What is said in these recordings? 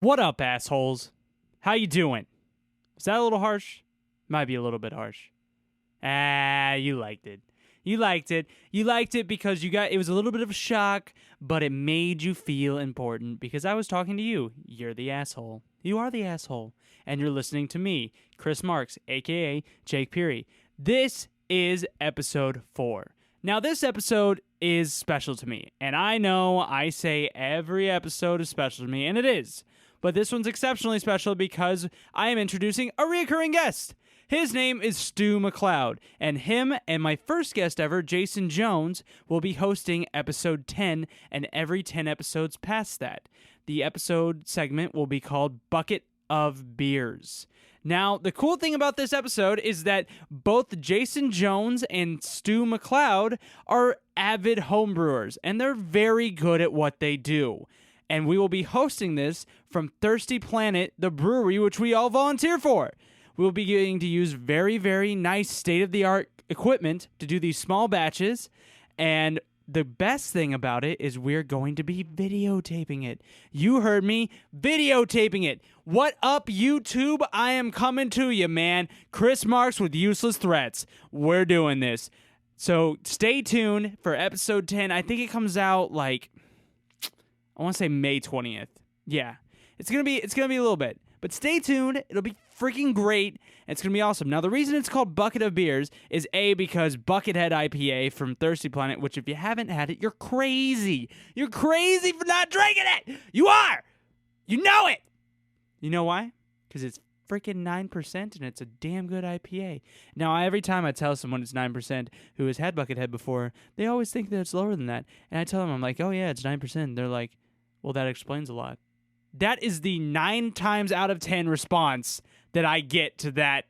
What up, assholes? How you doing? Was that a little harsh? Might be a little bit harsh. You liked it. You liked it. You liked it because it was a little bit of a shock, but it made you feel important because I was talking to you. You're the asshole. You are the asshole. And you're listening to me, Chris Marks, aka Jake Peary. This is episode 4. Now, this episode is special to me, and I know I say every episode is special to me, and it is. But this one's exceptionally special because I am introducing a recurring guest. His name is Stu MacLeod, and him and my first guest ever, Jason Jones, will be hosting episode 10 and every 10 episodes past that. The episode segment will be called Bucket of Beers. Now, the cool thing about this episode is that both Jason Jones and Stu MacLeod are avid homebrewers, and they're very good at what they do. And we will be hosting this from Thirsty Planet, the brewery, which we all volunteer for. We'll be getting to use very, very nice state-of-the-art equipment to do these small batches. And the best thing about it is we're going to be videotaping it. You heard me, videotaping it. What up, YouTube? I am coming to you, man. Chris Marks with Useless Threats. We're doing this. So stay tuned for episode 10. I think it comes out I want to say May 20th. Yeah. It's going to be a little bit. But stay tuned. It'll be freaking great. And it's going to be awesome. Now, the reason it's called Bucket of Beers is A, because Buckethead IPA from Thirsty Planet, which if you haven't had it, you're crazy. You're crazy for not drinking it. You are. You know it. You know why? Because it's freaking 9% and it's a damn good IPA. Now, every time I tell someone it's 9% who has had Buckethead before, they always think that it's lower than that. And I tell them, I'm like, oh yeah, it's 9%. They're like, well, that explains a lot. That is the 9 times out of 10 response that I get to that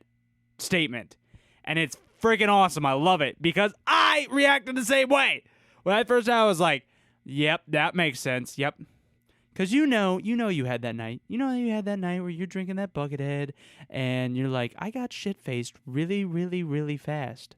statement. And it's freaking awesome. I love it because I reacted the same way. When I first I was like, yep, that makes sense. Yep. Because you know you had that night. You know you had that night where you're drinking that Buckethead and you're like, I got shit-faced really, really, really fast.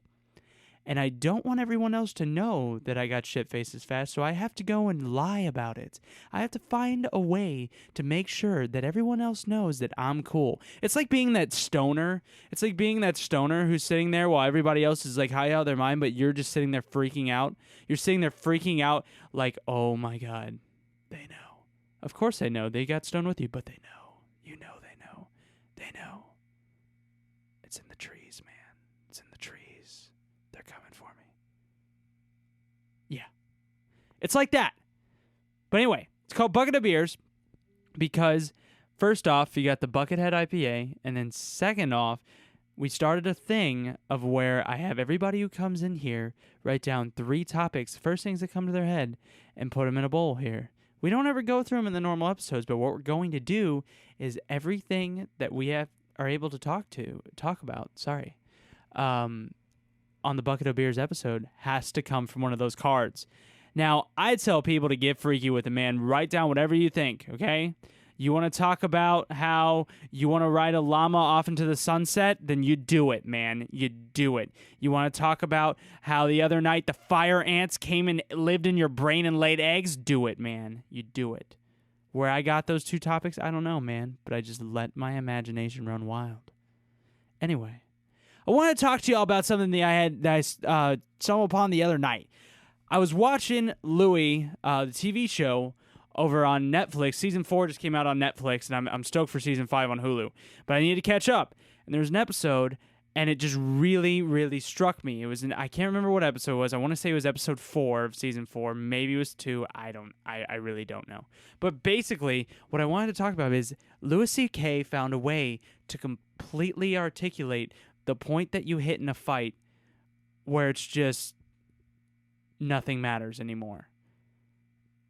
And I don't want everyone else to know that I got shit-faced as fast, so I have to go and lie about it. I have to find a way to make sure that everyone else knows that I'm cool. It's like being that stoner. It's like being that stoner who's sitting there while everybody else is like high out of their mind, but you're just sitting there freaking out. You're sitting there freaking out like, oh my God, they know. Of course they know. They got stoned with you, but they know. You know they know. They know. It's in the trees, man. It's in the trees. They're coming for me. Yeah. It's like that. But anyway, it's called Bucket of Beers because first off, you got the Buckethead IPA, and then second off, we started a thing of where I have everybody who comes in here write down 3 topics, first things that come to their head, and put them in a bowl here. We don't ever go through them in the normal episodes, but what we're going to do is everything that we are able to talk about, on the Bucket of Beers episode has to come from one of those cards. Now, I tell people to get freaky with it, man. Write down whatever you think, okay? You want to talk about how you want to ride a llama off into the sunset? Then you do it, man. You do it. You want to talk about how the other night the fire ants came and lived in your brain and laid eggs? Do it, man. You do it. Where I got those 2 topics, I don't know, man. But I just let my imagination run wild. Anyway. I want to talk to y'all about something that I stumbled upon the other night. I was watching Louie, the TV show, over on Netflix. Season 4 just came out on Netflix, and I'm stoked for Season 5 on Hulu. But I need to catch up. And there's an episode, and it just really, really struck me. I can't remember what episode it was. I want to say it was episode 4 of Season 4. Maybe it was 2. I really don't know. But basically, what I wanted to talk about is Louis C.K. found a way to completely articulate the point that you hit in a fight where it's just nothing matters anymore.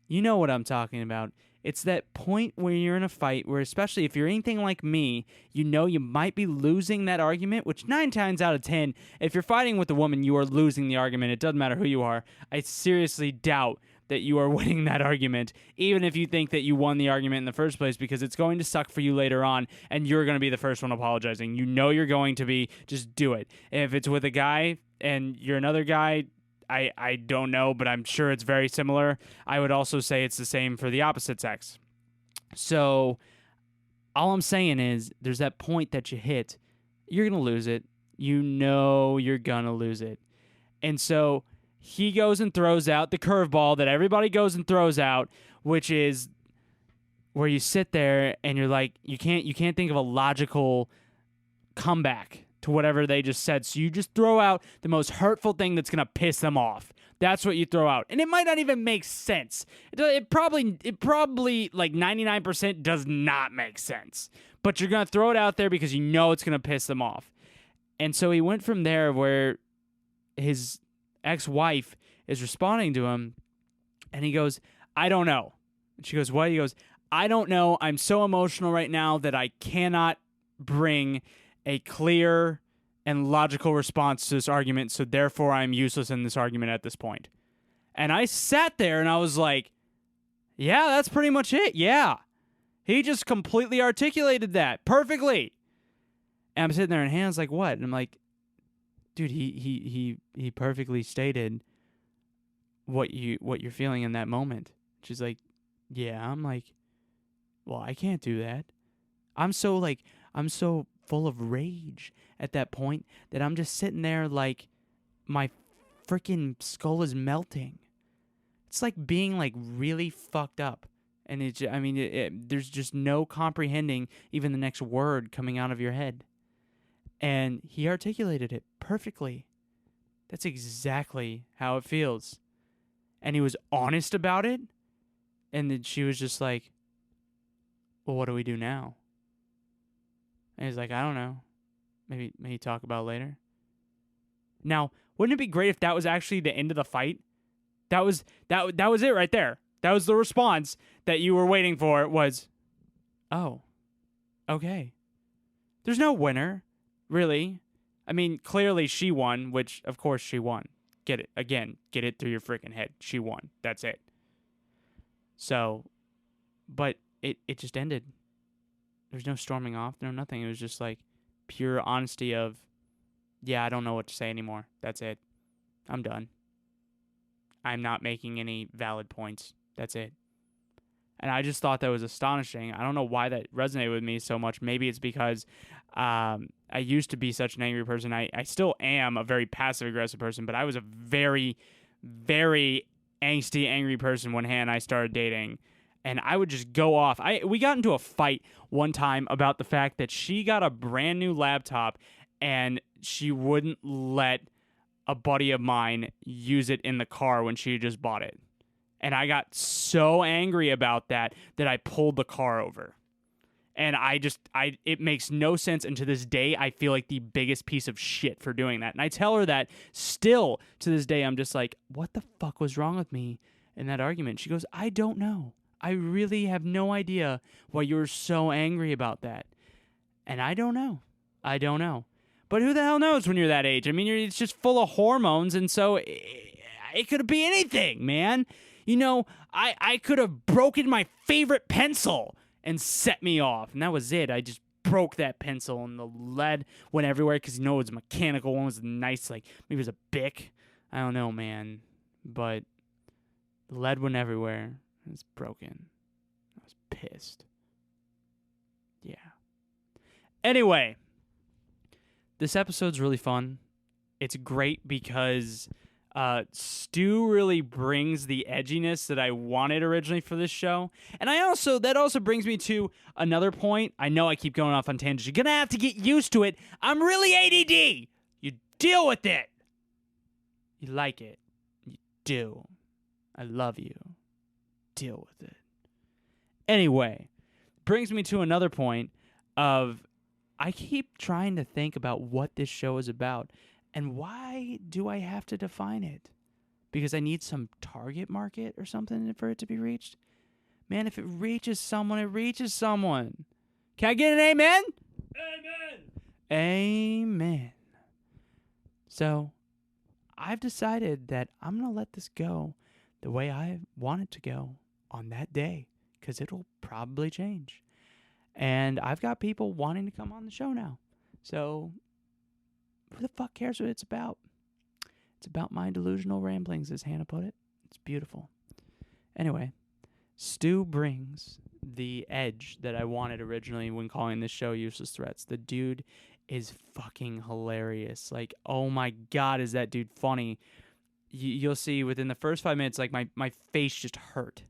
You know what I'm talking about. It's that point where you're in a fight where, especially if you're anything like me, you know you might be losing that argument, which 9 times out of 10, if you're fighting with a woman, you are losing the argument. It doesn't matter who you are. I seriously doubt that you are winning that argument, even if you think that you won the argument in the first place, because it's going to suck for you later on, and you're going to be the first one apologizing. You know you're going to be. Just do it. If it's with a guy and you're another guy, I don't know, but I'm sure it's very similar. I would also say it's the same for the opposite sex. So all I'm saying is there's that point that you hit. You're going to lose it. You know you're going to lose it. And so he goes and throws out the curveball that everybody goes and throws out, which is where you sit there and you're like, you can't think of a logical comeback to whatever they just said. So you just throw out the most hurtful thing that's going to piss them off. That's what you throw out. And it might not even make sense. It probably like 99% does not make sense. But you're going to throw it out there because you know it's going to piss them off. And so he went from there where his ex-wife is responding to him and he goes, I don't know. And she goes, what? He goes, I don't know. I'm so emotional right now that I cannot bring a clear and logical response to this argument, so therefore I'm useless in this argument at this point. And I sat there and I was like, yeah, that's pretty much it. Yeah. He just completely articulated that perfectly. And I'm sitting there and Hannah's like, what? And I'm like, dude, he perfectly stated what you're feeling in that moment. She's like, yeah. I'm like, well, I can't do that. I'm so full of rage at that point that I'm just sitting there like my freaking skull is melting. It's like being like really fucked up. And there's just no comprehending even the next word coming out of your head. And he articulated it perfectly. That's exactly how it feels. And he was honest about it. And then she was just like, well, what do we do now? And he's like, I don't know. Maybe talk about it later. Now, wouldn't it be great if that was actually the end of the fight? That was it right there. That was the response that you were waiting for was, oh, okay. There's no winner, really. I mean, clearly she won, which of course she won. Get it. Again, get it through your freaking head. She won. That's it. So, but it just ended. There's no storming off, no nothing. It was just like pure honesty of, yeah, I don't know what to say anymore. That's it. I'm done. I'm not making any valid points. That's it. And I just thought that was astonishing. I don't know why that resonated with me so much. Maybe it's because I used to be such an angry person. I still am a very passive-aggressive person, but I was a very, very angsty, angry person when Hannah and I started dating. And I would just go off. We got into a fight one time about the fact that she got a brand new laptop and she wouldn't let a buddy of mine use it in the car when she just bought it. And I got so angry about that I pulled the car over. And it makes no sense. And to this day, I feel like the biggest piece of shit for doing that. And I tell her that still to this day, I'm just like, what the fuck was wrong with me in that argument? She goes, I don't know. I really have no idea why you were so angry about that. And I don't know. But who the hell knows when you're that age? I mean, it's just full of hormones. And so it could be anything, man. You know, I could have broken my favorite pencil and set me off. And that was it. I just broke that pencil and the lead went everywhere because, you know, it was mechanical. One was nice, like maybe it was a Bic. I don't know, man. But the lead went everywhere. It was broken. I was pissed. Yeah. Anyway, this episode's really fun. It's great because Stu really brings the edginess that I wanted originally for this show. And that also brings me to another point. I know I keep going off on tangents. You're going to have to get used to it. I'm really ADD. You deal with it. You like it. You do. I love you. Deal with it. Anyway, brings me to another point of I keep trying to think about what this show is about. And why do I have to define it? Because I need some target market or something for it to be reached? Man, if it reaches someone, it reaches someone. Can I get an amen? Amen. Amen. So, I've decided that I'm going to let this go the way I want it to go on that day, because it'll probably change. And I've got people wanting to come on the show now. So, who the fuck cares what it's about? It's about my delusional ramblings, as Hannah put it. It's beautiful. Anyway, Stu brings the edge that I wanted originally when calling this show Useless Threats. The dude is fucking hilarious. Like, oh my God, is that dude funny? You'll see within the first 5 minutes, like my face just hurt.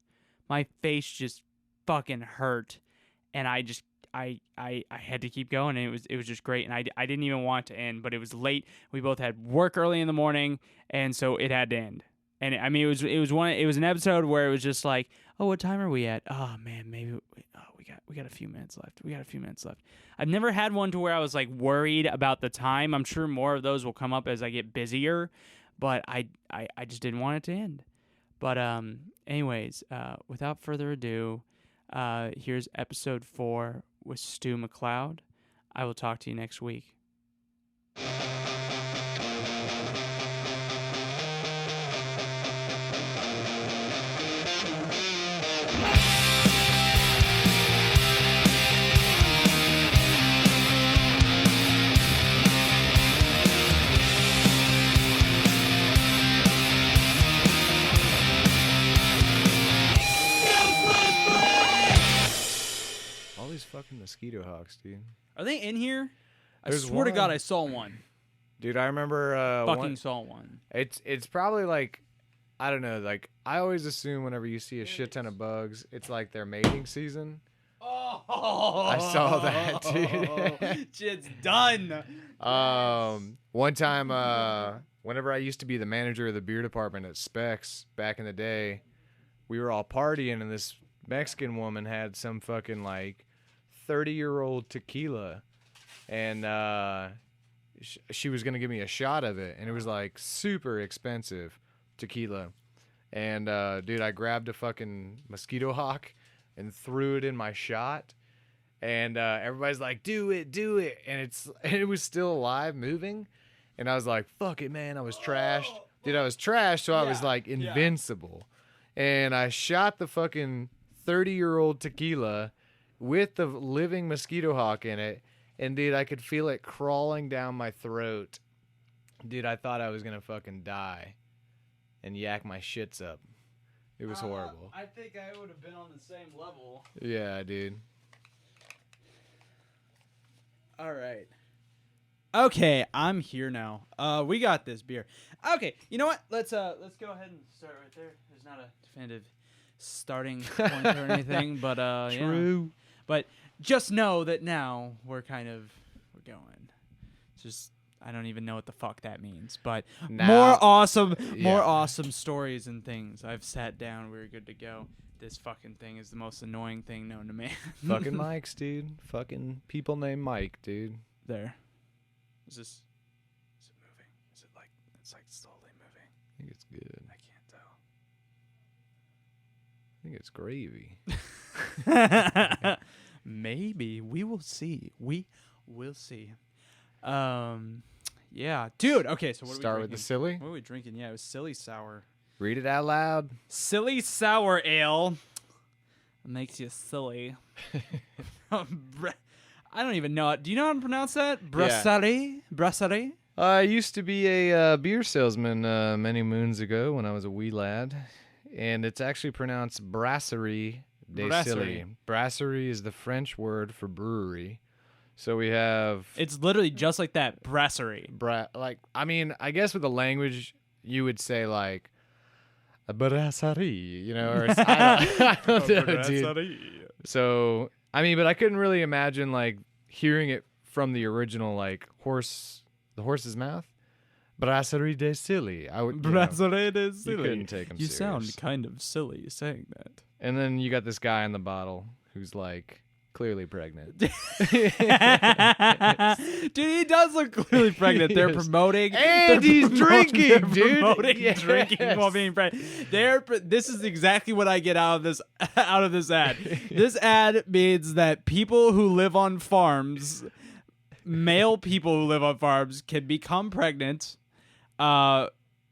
My face just fucking hurt. And I had to keep going, and it was just great. And I didn't even want it to end, but it was late. We both had work early in the morning, and so it had to end. And I mean, it was an episode where it was just like, oh, what time are we at? Oh man, maybe we got a few minutes left. We got a few minutes left. I've never had one to where I was like worried about the time. I'm sure more of those will come up as I get busier, but I just didn't want it to end. But anyways, without further ado, here's episode 4 with Stu MacLeod. I will talk to you next week. These fucking mosquito hawks, dude. Are they in here? There's I swear to one. God, I saw one. Dude, I remember Saw one. It's probably like, I don't know, like I always assume whenever you see a shit ton of bugs, it's like their mating season. Oh, I saw that, dude. Shit's done. One time, whenever I used to be the manager of the beer department at Specs back in the day, we were all partying, and this Mexican woman had some fucking like 30-year-old tequila, and she was gonna give me a shot of it, and it was like super expensive tequila. And dude, I grabbed a fucking mosquito hawk and threw it in my shot, and everybody's like, do it, and it was still alive, moving, and I was like, fuck it, man. I was trashed, dude. I was trashed, so I was like invincible, and I shot the fucking 30-year-old tequila with the living mosquito hawk in it, and dude, I could feel it crawling down my throat. Dude, I thought I was gonna fucking die and yak my shits up. It was horrible. I think I would have been on the same level. Yeah, dude. All right. Okay, I'm here now. We got this beer. Okay, you know what? Let's go ahead and start right there. There's not a definitive starting point or anything, but True. Yeah. But just know that now we're going. It's just I don't even know what the fuck that means, but more awesome stories and things. I've sat down. We're good to go. This fucking thing is the most annoying thing known to man. Fucking Mikes, dude. Fucking people named Mike, dude. There. Is it moving? Is it like it's like slowly moving? I think it's good. I can't tell. I think it's gravy. Maybe. We will see. We will see. Yeah. Dude, okay, so what Start are we with drinking? the silly. What are we drinking? Yeah, it was Silly Sour. Read it out loud. Silly Sour Ale. It makes you silly. I don't even know it. Do you know how to pronounce that? Brasserie? Brasserie? I used to be a beer salesman many moons ago when I was a wee lad, and it's actually pronounced Brasserie de Silly. Brasserie is the French word for brewery. So we have... It's literally just like that, brasserie. I guess with the language, you would say like a brasserie, you know, or I don't know, dude. So, I mean, but I couldn't really imagine like hearing it from the original like the horse's mouth. Brasserie de Silly. Brasserie de Silly. You couldn't take him You serious. sound kind of silly saying that. And then you got this guy in the bottle who's like clearly pregnant. Dude, he does look clearly pregnant. They're promoting. And he's drinking, dude. Promoting drinking while being pregnant. This is exactly what I get out of this ad. This ad means that people who live on farms, male people who live on farms, can become pregnant.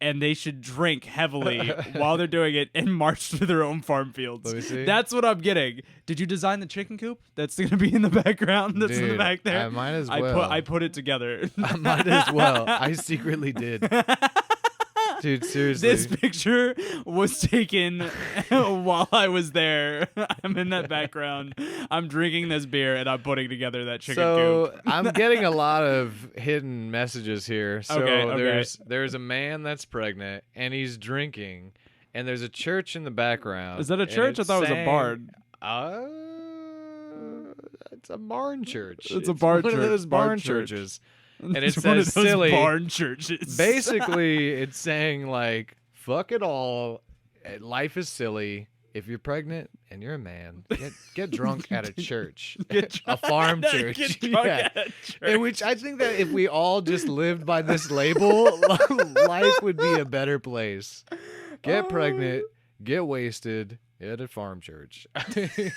And they should drink heavily while they're doing it and march through their own farm fields. Let me see. That's what I'm getting. Did you design the chicken coop? That's going to be in the background. That's in the back there. I might as well. I put it together. I might as well. I secretly did. Dude, seriously. This picture was taken while I was there. I'm in that background. I'm drinking this beer and I'm putting together that chicken coop. I'm getting a lot of hidden messages here. So Okay. there's a man that's pregnant and he's drinking, and there's a church in the background. Is that a and church? I it's thought it was a saying- barn. It's a barn church. It's a barn one church. of those barn church. churches. And it It's one of says those silly. barn churches. Basically, it's saying like, fuck it all. Life is silly. If you're pregnant and you're a man, get drunk at a church, a farm church. Get drunk Yeah. at a church. In which I think that if we all just lived by this label, life would be a better place. Get pregnant, get wasted at a farm church. Okay,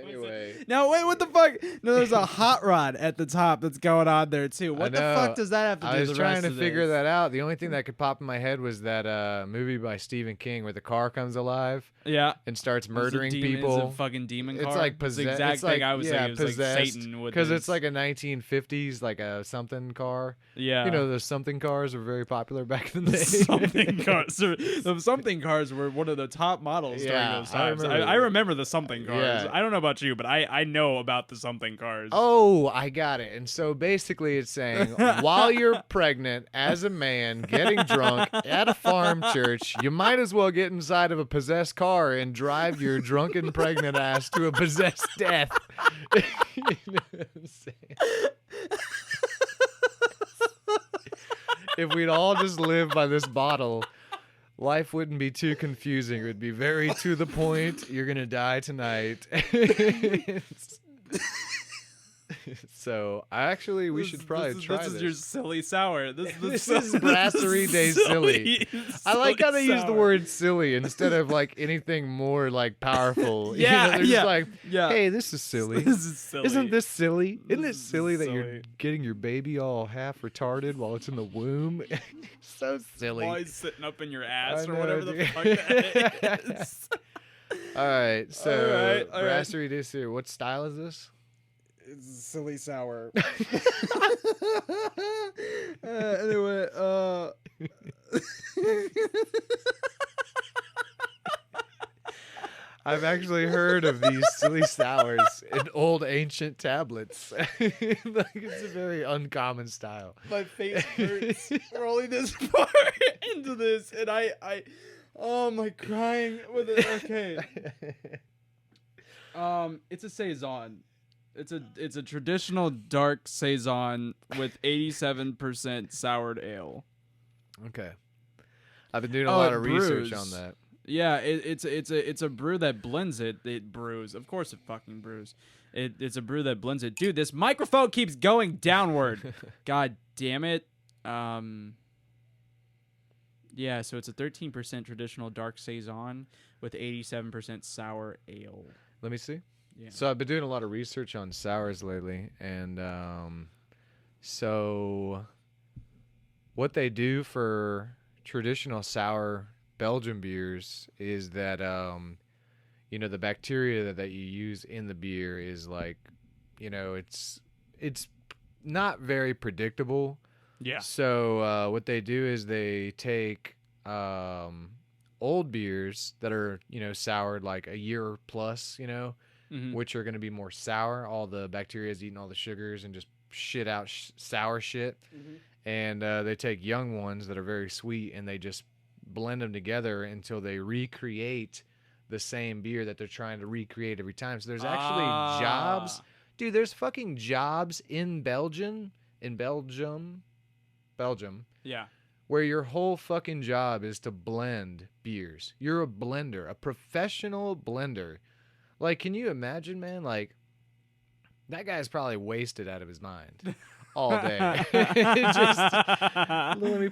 Anyway. now wait, what the fuck? No, there's a hot rod at the top that's going on there too. What the know. fuck does that have to do I with was the rest trying to of figure this? that out. The only thing that could pop in my head was that movie by Stephen King where the car comes alive Yeah. and starts It's a murdering demon- people. It's a fucking demon car. It's like It's possessed. the exact it's like, thing I was saying. It was possessed, like Satan with because his- it's like a 1950s like a something car. yeah. You know, those something cars were very popular back in the day. something cars. The something cars were one of the top models Yeah, during those I times. remember I remember the something cars. Yeah. I don't know about you, but I know about the something cars. Oh, I got it. And so basically it's saying while you're pregnant as a man getting drunk at a farm church, you might as well get inside of a possessed car and drive your drunken pregnant ass to a possessed death. You know what I'm saying? If we'd all just live by this bottle, life wouldn't be too confusing. It would be very to the point. You're going to die tonight. So, we should probably try this. This is your silly sour. This is Brasserie des Silly. I like how they use the word silly instead of like anything more like powerful. Yeah, they're just yeah, like, yeah. hey, this is silly. This is silly. Isn't this silly? Isn't it This is silly that you're silly. getting your baby all half retarded while it's in the womb? So silly. While he's sitting up in your ass I or know, whatever the dude. fuck that is. All right, so All right. Brasserie des Silly. What style is this? It's silly sour. Anyway, I've actually heard of these silly sours in old ancient tablets. Like, it's a very uncommon style. my face hurts. We're only this far into this, and oh my, crying with it. Okay. It's a saison. It's a traditional dark saison with 87% soured ale. Okay. I've been doing a Oh, lot it of research brews. on that. Yeah, it's a brew that blends it. It brews. Of course, it fucking brews. It's a brew that blends it. Dude, this microphone keeps going downward. God damn it. Yeah, so it's a 13% traditional dark saison with 87% sour ale. Let me see. Yeah. So I've been doing a lot of research on sours lately, and so what they do for traditional sour Belgian beers is that the bacteria that you use in the beer is like, it's not very predictable. Yeah. So what they do is they take old beers that are soured like a year plus, Mhm. which are going to be more sour. All the bacteria is eating all the sugars and just shit out sour shit. Mhm. And they take young ones that are very sweet and they just blend them together until they recreate the same beer that they're trying to recreate every time. So there's actually jobs. Dude, there's fucking jobs in Belgium, Yeah. where your whole fucking job is to blend beers. You're a blender, a professional blender. Like, can you imagine, man? Like, that guy's probably wasted out of his mind all day. Just let me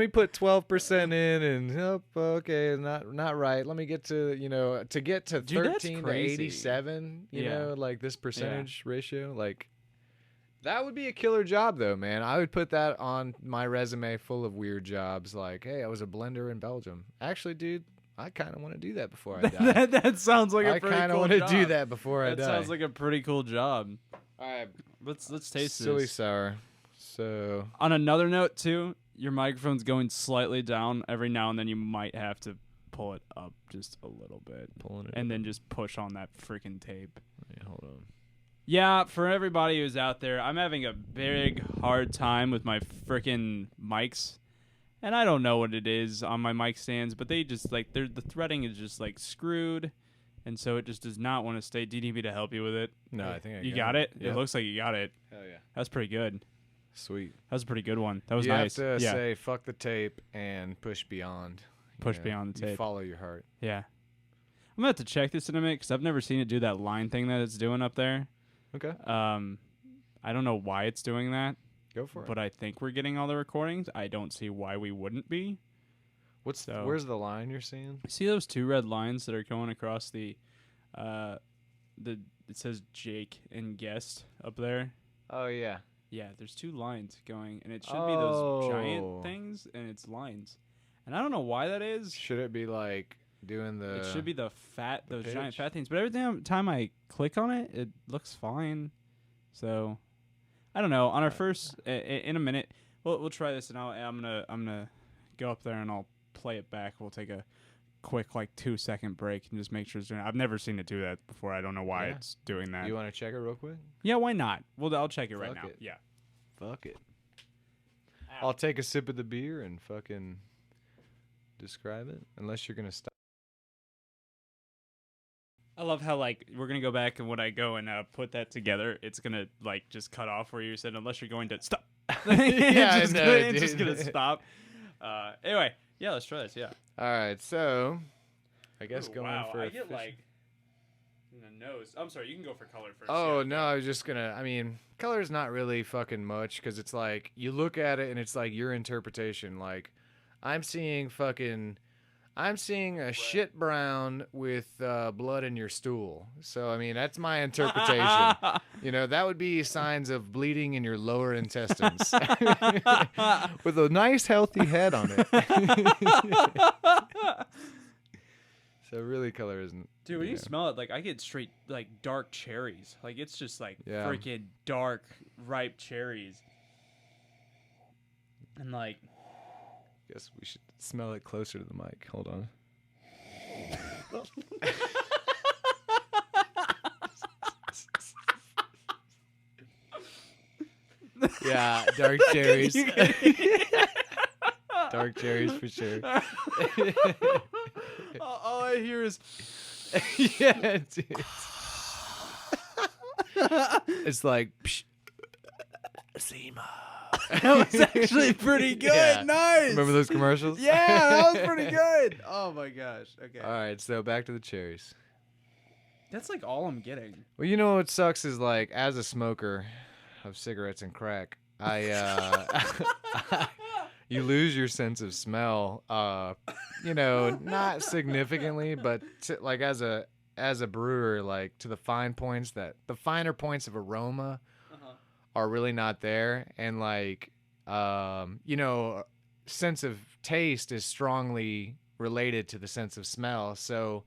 put 12% in, and okay, not right. Let me get to to get to Dude, that's 13 to crazy. 87. Yeah. Like this percentage ratio, like. That would be a killer job, though, man. I would put that on my resume full of weird jobs. Like, hey, I was a blender in Belgium. Actually, dude, I kind of want to do that before I die. that sounds like a I pretty kind of cool want to job. do that before I That die. sounds like a pretty cool job. All right, Let's taste silly this. sour. So On another note, too, your microphone's going slightly down. Every now and then you might have to pull it up just a little bit. Pulling it And up. then just push on that freaking tape. Yeah, hold on. Yeah, for everybody who's out there, I'm having a big hard time with my freaking mics. And I don't know what it is on my mic stands, but they just like the threading is just like screwed. And so it just does not want to stay. Do you need me to help you with it? No, I think I You got it? Yep. It looks like you got it. Hell yeah. That's pretty good. Sweet. That was a pretty good one. That was you nice. have to yeah. say fuck the tape and push beyond. Push beyond the You tape. follow your heart. Yeah. I'm going to have to check this in a minute because I've never seen it do that line thing that it's doing up there. Okay. I don't know why it's doing that, Go for it. but I think we're getting all the recordings. I don't see why we wouldn't be. Where's the line you're seeing? See those two red lines that are going across it says Jake and guest up there? Oh yeah. Yeah, there's two lines going, and it should be those Oh. giant things, and it's lines. And I don't know why that is. Should it be like doing the? It should be those giant pitch? fat things. But every time I click on it, it looks fine. So, I don't know. On our first, in a minute, we'll try this, and I'm gonna go up there and I'll play it back. We'll take a quick 2-second break and just make sure it's doing it. I've never seen it do that before. I don't know why Yeah. it's doing that. You want to check it real quick? Yeah, why not? Well, I'll check it right Fuck now. it. Yeah. Fuck it. Ow. I'll take a sip of the beer and fucking describe it. Unless you're gonna stop. I love how we're gonna go back, and when I go and put that together, it's gonna just cut off where you said unless you're going to stop. Yeah, it's I know, it's just dude. gonna stop. Anyway, yeah, let's try this. Yeah. All right, so I guess Ooh, going wow, for I a get fish- in the nose. I'm sorry, you can go for color first. Oh yeah. no, I was just gonna. I mean, color's not really fucking much because it's like you look at it and it's like your interpretation. Like, I'm seeing a shit brown with blood in your stool. So I mean, that's my interpretation. That would be signs of bleeding in your lower intestines with a nice healthy head on it. So really, color isn't. Dude, when you smell it, I get straight dark cherries. It's just Yeah. freaking dark, ripe cherries. And Guess we should smell it closer to the mic. Hold on. Yeah, dark cherries. Dark cherries for sure. all I hear is Yeah, dude. It's like psh, Zima. that was actually pretty good. Yeah. Nice. Remember those commercials? Yeah, that was pretty good. Oh my gosh. Okay. All right, so back to the cherries. That's all I'm getting. Well, you know what sucks is as a smoker of cigarettes and crack, you lose your sense of smell. Not significantly, but as a brewer, to the finer points of aroma are really not there, and sense of taste is strongly related to the sense of smell. So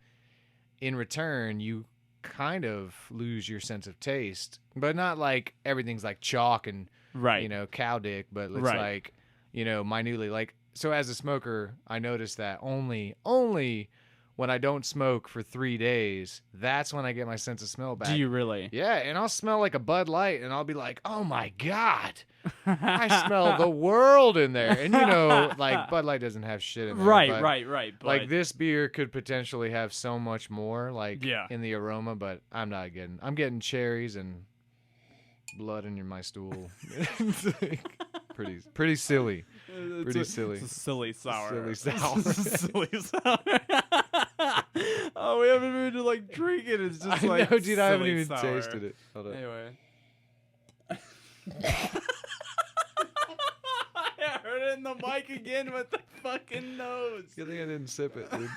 in return, you kind of lose your sense of taste, but not everything's chalk and Right. cow dick, but it's Right. minutely. So as a smoker, I notice that only when I don't smoke for 3 days, that's when I get my sense of smell back. Do you really? Yeah, and I'll smell like a Bud Light, and I'll be like, oh my God, I smell the world in there. And Bud Light doesn't have shit in there. Right, but, right. But this beer could potentially have so much more, Yeah. in the aroma, but I'm getting cherries and blood in my stool. It's pretty silly. Pretty silly. It's a silly sour. Silly sour. Silly sour. Oh, we haven't even drink it. It's just I know, dude. I haven't silly even sour. tasted it. Hold on. Anyway. I heard it in the mic again with the fucking nose. Good thing I didn't sip it, dude.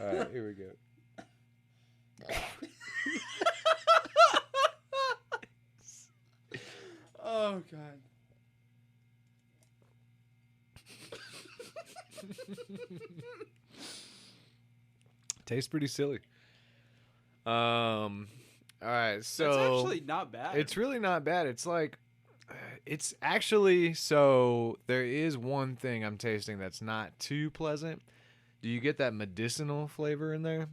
All right, here we go. Oh, God. Tastes pretty silly. All right, so It's actually not bad. it's really not bad. It's It's actually, so there is one thing I'm tasting that's not too pleasant. Do you get that medicinal flavor in there?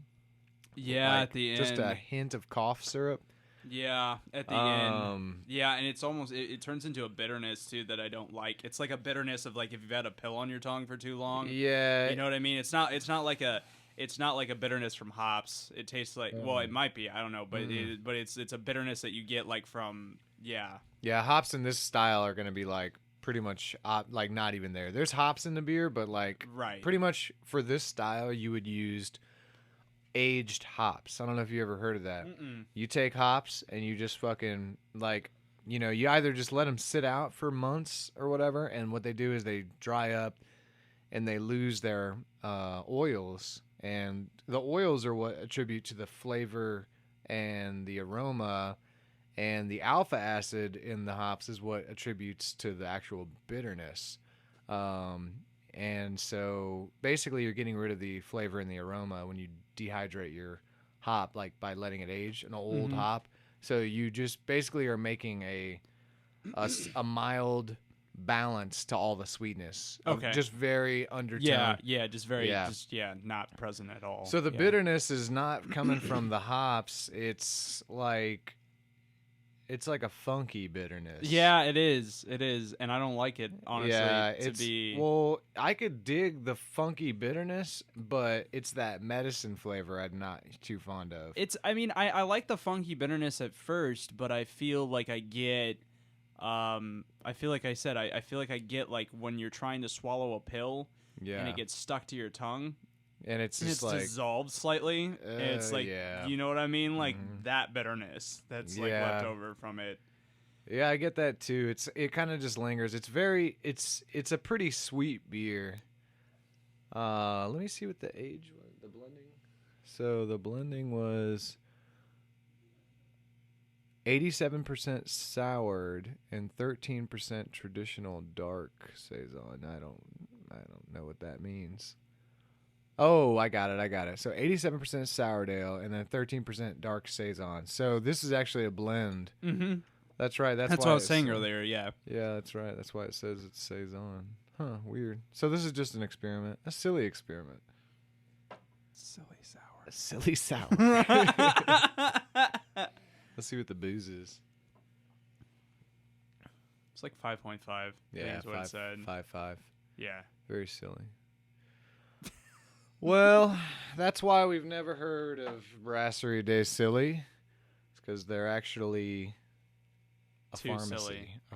Yeah, Like at the end. just a hint of cough syrup. Yeah, at the end. Yeah, and it's almost it turns into a bitterness too that I don't like. It's like a bitterness of like if you've had a pill on your tongue for too long. Yeah. You know what I mean? It's not like a bitterness from hops. It tastes like well, it might be. I don't know, but it's a bitterness that you get like from Yeah, hops in this style are going to be like pretty much like not even there. There's hops in the beer, but like right. pretty much for this style you would use aged hops. I don't know if you ever heard of that. You take hops and you just fucking like, you know, you either just let them sit out for months or whatever, and what they do is they dry up and they lose their oils, and the oils are what attribute to the flavor and the aroma, and the alpha acid in the hops is what attributes to the actual bitterness. And so basically you're getting rid of the flavor and the aroma when you dehydrate your hop, like by letting it age, an old hop. So you just basically are making a mild balance to all the sweetness. Okay. Just very undertone. Yeah, just very not present at all. So the bitterness is not coming from the hops. It's like a funky bitterness. Yeah, it is, and I don't like it honestly. Yeah, well, I could dig the funky bitterness, but it's that medicine flavor I'm not too fond of. I mean, I like the funky bitterness at first, but I feel like I get, I feel like I said, I feel like I get like when you're trying to swallow a pill, and it gets stuck to your tongue. And it's just like dissolved slightly. And it's like, you know what I mean? Like that bitterness that's like left over from it. Yeah, I get that too. It kind of just lingers. It's a pretty sweet beer. Let me see what the age was, the blending. So the blending was 87% soured and 13% traditional dark saison. I don't know what that means. Oh, I got it. So 87% sour ale and then 13% dark saison. So this is actually a blend. Mm-hmm. That's right. That's what I was saying earlier. Yeah. Yeah, that's right. That's why it says it's saison. Huh? Weird. So this is just an experiment, a silly experiment. Silly sour. A silly sour. Let's see what the booze is. It's like 5.5. Yeah, is what it said. 5.5. Yeah. Very silly. Well, that's why we've never heard of Brasserie des Silly. It's because they're actually a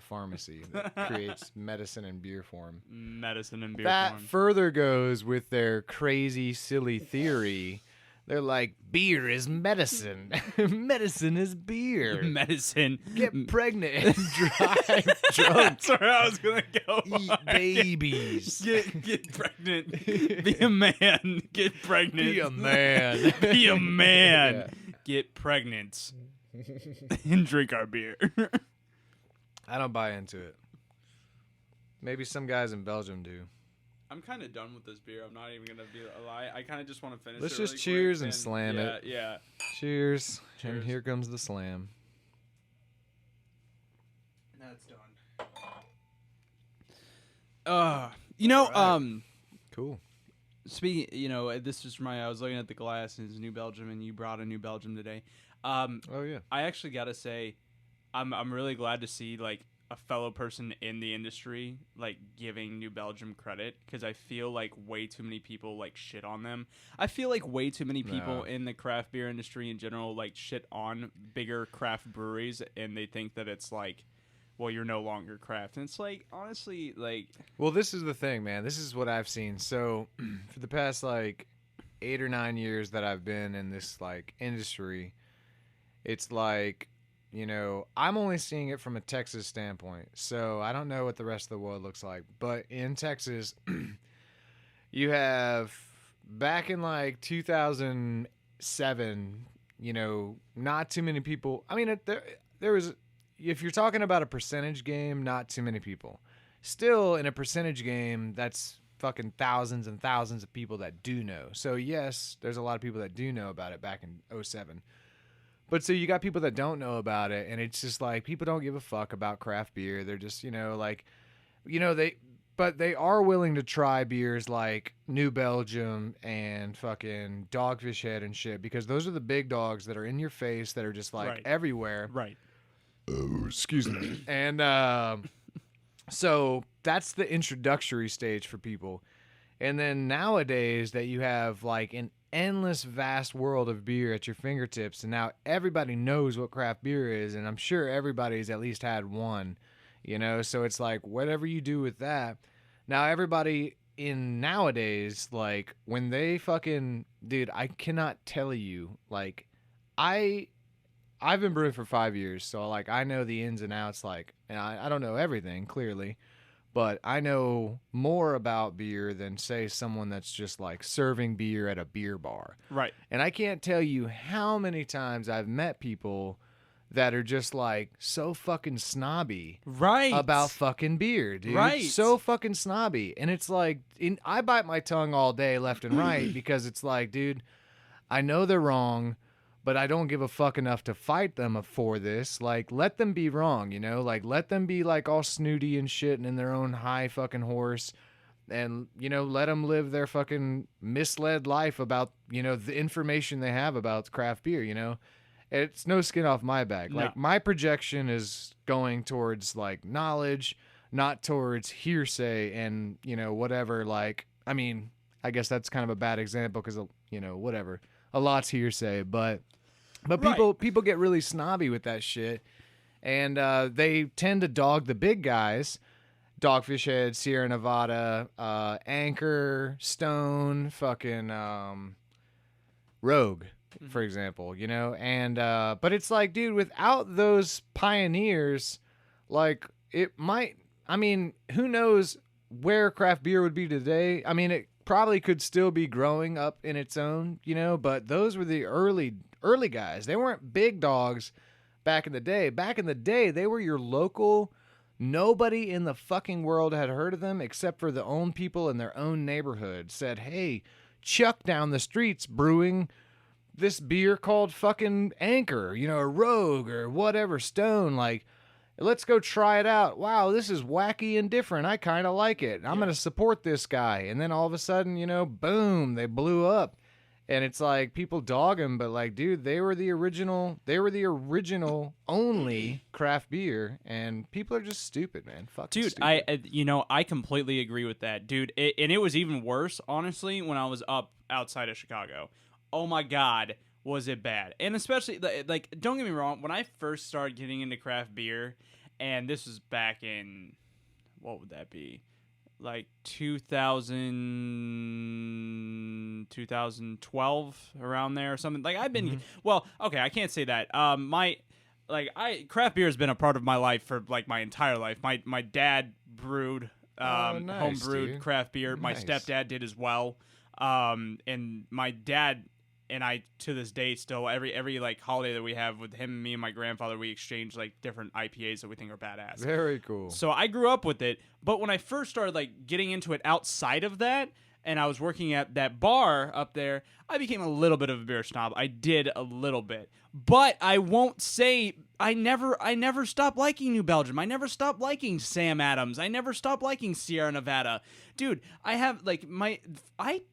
pharmacy that creates medicine in beer form. That further goes with their crazy, silly theory. They're like, beer is medicine. Medicine is beer. Medicine. Get pregnant and drive drunk. That's where I was going to go. Eat babies. Get pregnant. Be a man. Get pregnant. Be a man. Be a man. Yeah. Get pregnant. And drink our beer. I don't buy into it. Maybe some guys in Belgium do. I'm kind of done with this beer. I'm not even going to be a lie. I kind of just want to finish Let's it just really cheers quick and slam it. Yeah. Cheers. And here comes the slam. That's done. You know, right. Cool. Speaking, this just reminded me, I was looking at the glass and it's New Belgium, and you brought a New Belgium today. Oh yeah. I actually got to say, I'm really glad to see like a fellow person in the industry like giving New Belgium credit, because I feel like way too many people like shit on them. I feel like way too many people in the craft beer industry in general like shit on bigger craft breweries, and they think that it's like, well, you're no longer craft. And it's like, honestly, like... Well, this is the thing, man. This is what I've seen. So for the past like 8 or 9 years that I've been in this like industry, it's like, I'm only seeing it from a Texas standpoint. So I don't know what the rest of the world looks like. But in Texas, you have back in like 2007, not too many people. I mean, there was, if you're talking about a percentage game, not too many people. Still, in a percentage game, that's fucking thousands and thousands of people that do know. So yes, there's a lot of people that do know about it back in 2007. But so you got people that don't know about it, and it's just like people don't give a fuck about craft beer. They're just, but they are willing to try beers like New Belgium and fucking Dogfish Head and shit, because those are the big dogs that are in your face that are just like everywhere. Right. Oh, excuse me. And so that's the introductory stage for people. And then nowadays that you have like an endless vast world of beer at your fingertips, and now everybody knows what craft beer is, and I'm sure everybody's at least had one, so it's like whatever you do with that. Now everybody in nowadays, like when they fucking, dude, I cannot tell you, like I've been brewing for 5 years, so like I know the ins and outs, like, and I don't know everything clearly, but I know more about beer than, say, someone that's just like serving beer at a beer bar. Right. And I can't tell you how many times I've met people that are just like so fucking snobby about fucking beer, dude. Right. So fucking snobby. And it's like, I bite my tongue all day left and right because it's like, dude, I know they're wrong, but I don't give a fuck enough to fight them for this. Like, let them be wrong, Like, let them be, like, all snooty and shit and in their own high fucking horse. And, let them live their fucking misled life about, the information they have about craft beer, It's no skin off my back. No. Like, my projection is going towards, like, knowledge, not towards hearsay and, whatever. Like, I mean, I guess that's kind of a bad example because, whatever. A lot's hearsay, but people get really snobby with that shit, and they tend to dog the big guys, Dogfish Head, Sierra Nevada, Anchor, Stone, fucking Rogue, for example, and but it's like, dude, without those pioneers, like it might, I mean, who knows where craft beer would be today? I mean, it probably could still be growing up in its own, but those were the early guys. They weren't big dogs back in the day. Back in the day, they were your local. Nobody in the fucking world had heard of them except for the own people in their own neighborhood said, hey, Chuck down the street's brewing this beer called fucking Anchor, a Rogue or whatever, Stone, like, let's go try it out. Wow, this is wacky and different. I kind of like it. I'm going to support this guy. And then all of a sudden, boom, they blew up. And it's like people dog them, but like, dude, they were the original only craft beer, and people are just stupid, man. Fucking dude, stupid. I completely agree with that, dude. And it was even worse, honestly, when I was up outside of Chicago. Oh my God, was it bad? And especially, like, don't get me wrong, when I first started getting into craft beer, and this was back in, what would that be? Like 2012, around there or something. Like, I've been, well, okay, I can't say that. Craft beer has been a part of my life for like my entire life. My dad brewed, nice, home brewed dude. craft beer. My Nice. stepdad did as well. And my dad and I, to this day, still every like holiday that we have with him, me and my grandfather, we exchange like different IPAs that we think are badass. Very cool. So I grew up with it, but when I first started like getting into it outside of that, and I was working at that bar up there, I became a little bit of a beer snob. I did a little bit, but I won't say I never stopped liking New Belgium. I never stopped liking Sam Adams. I never stopped liking Sierra Nevada. Dude, I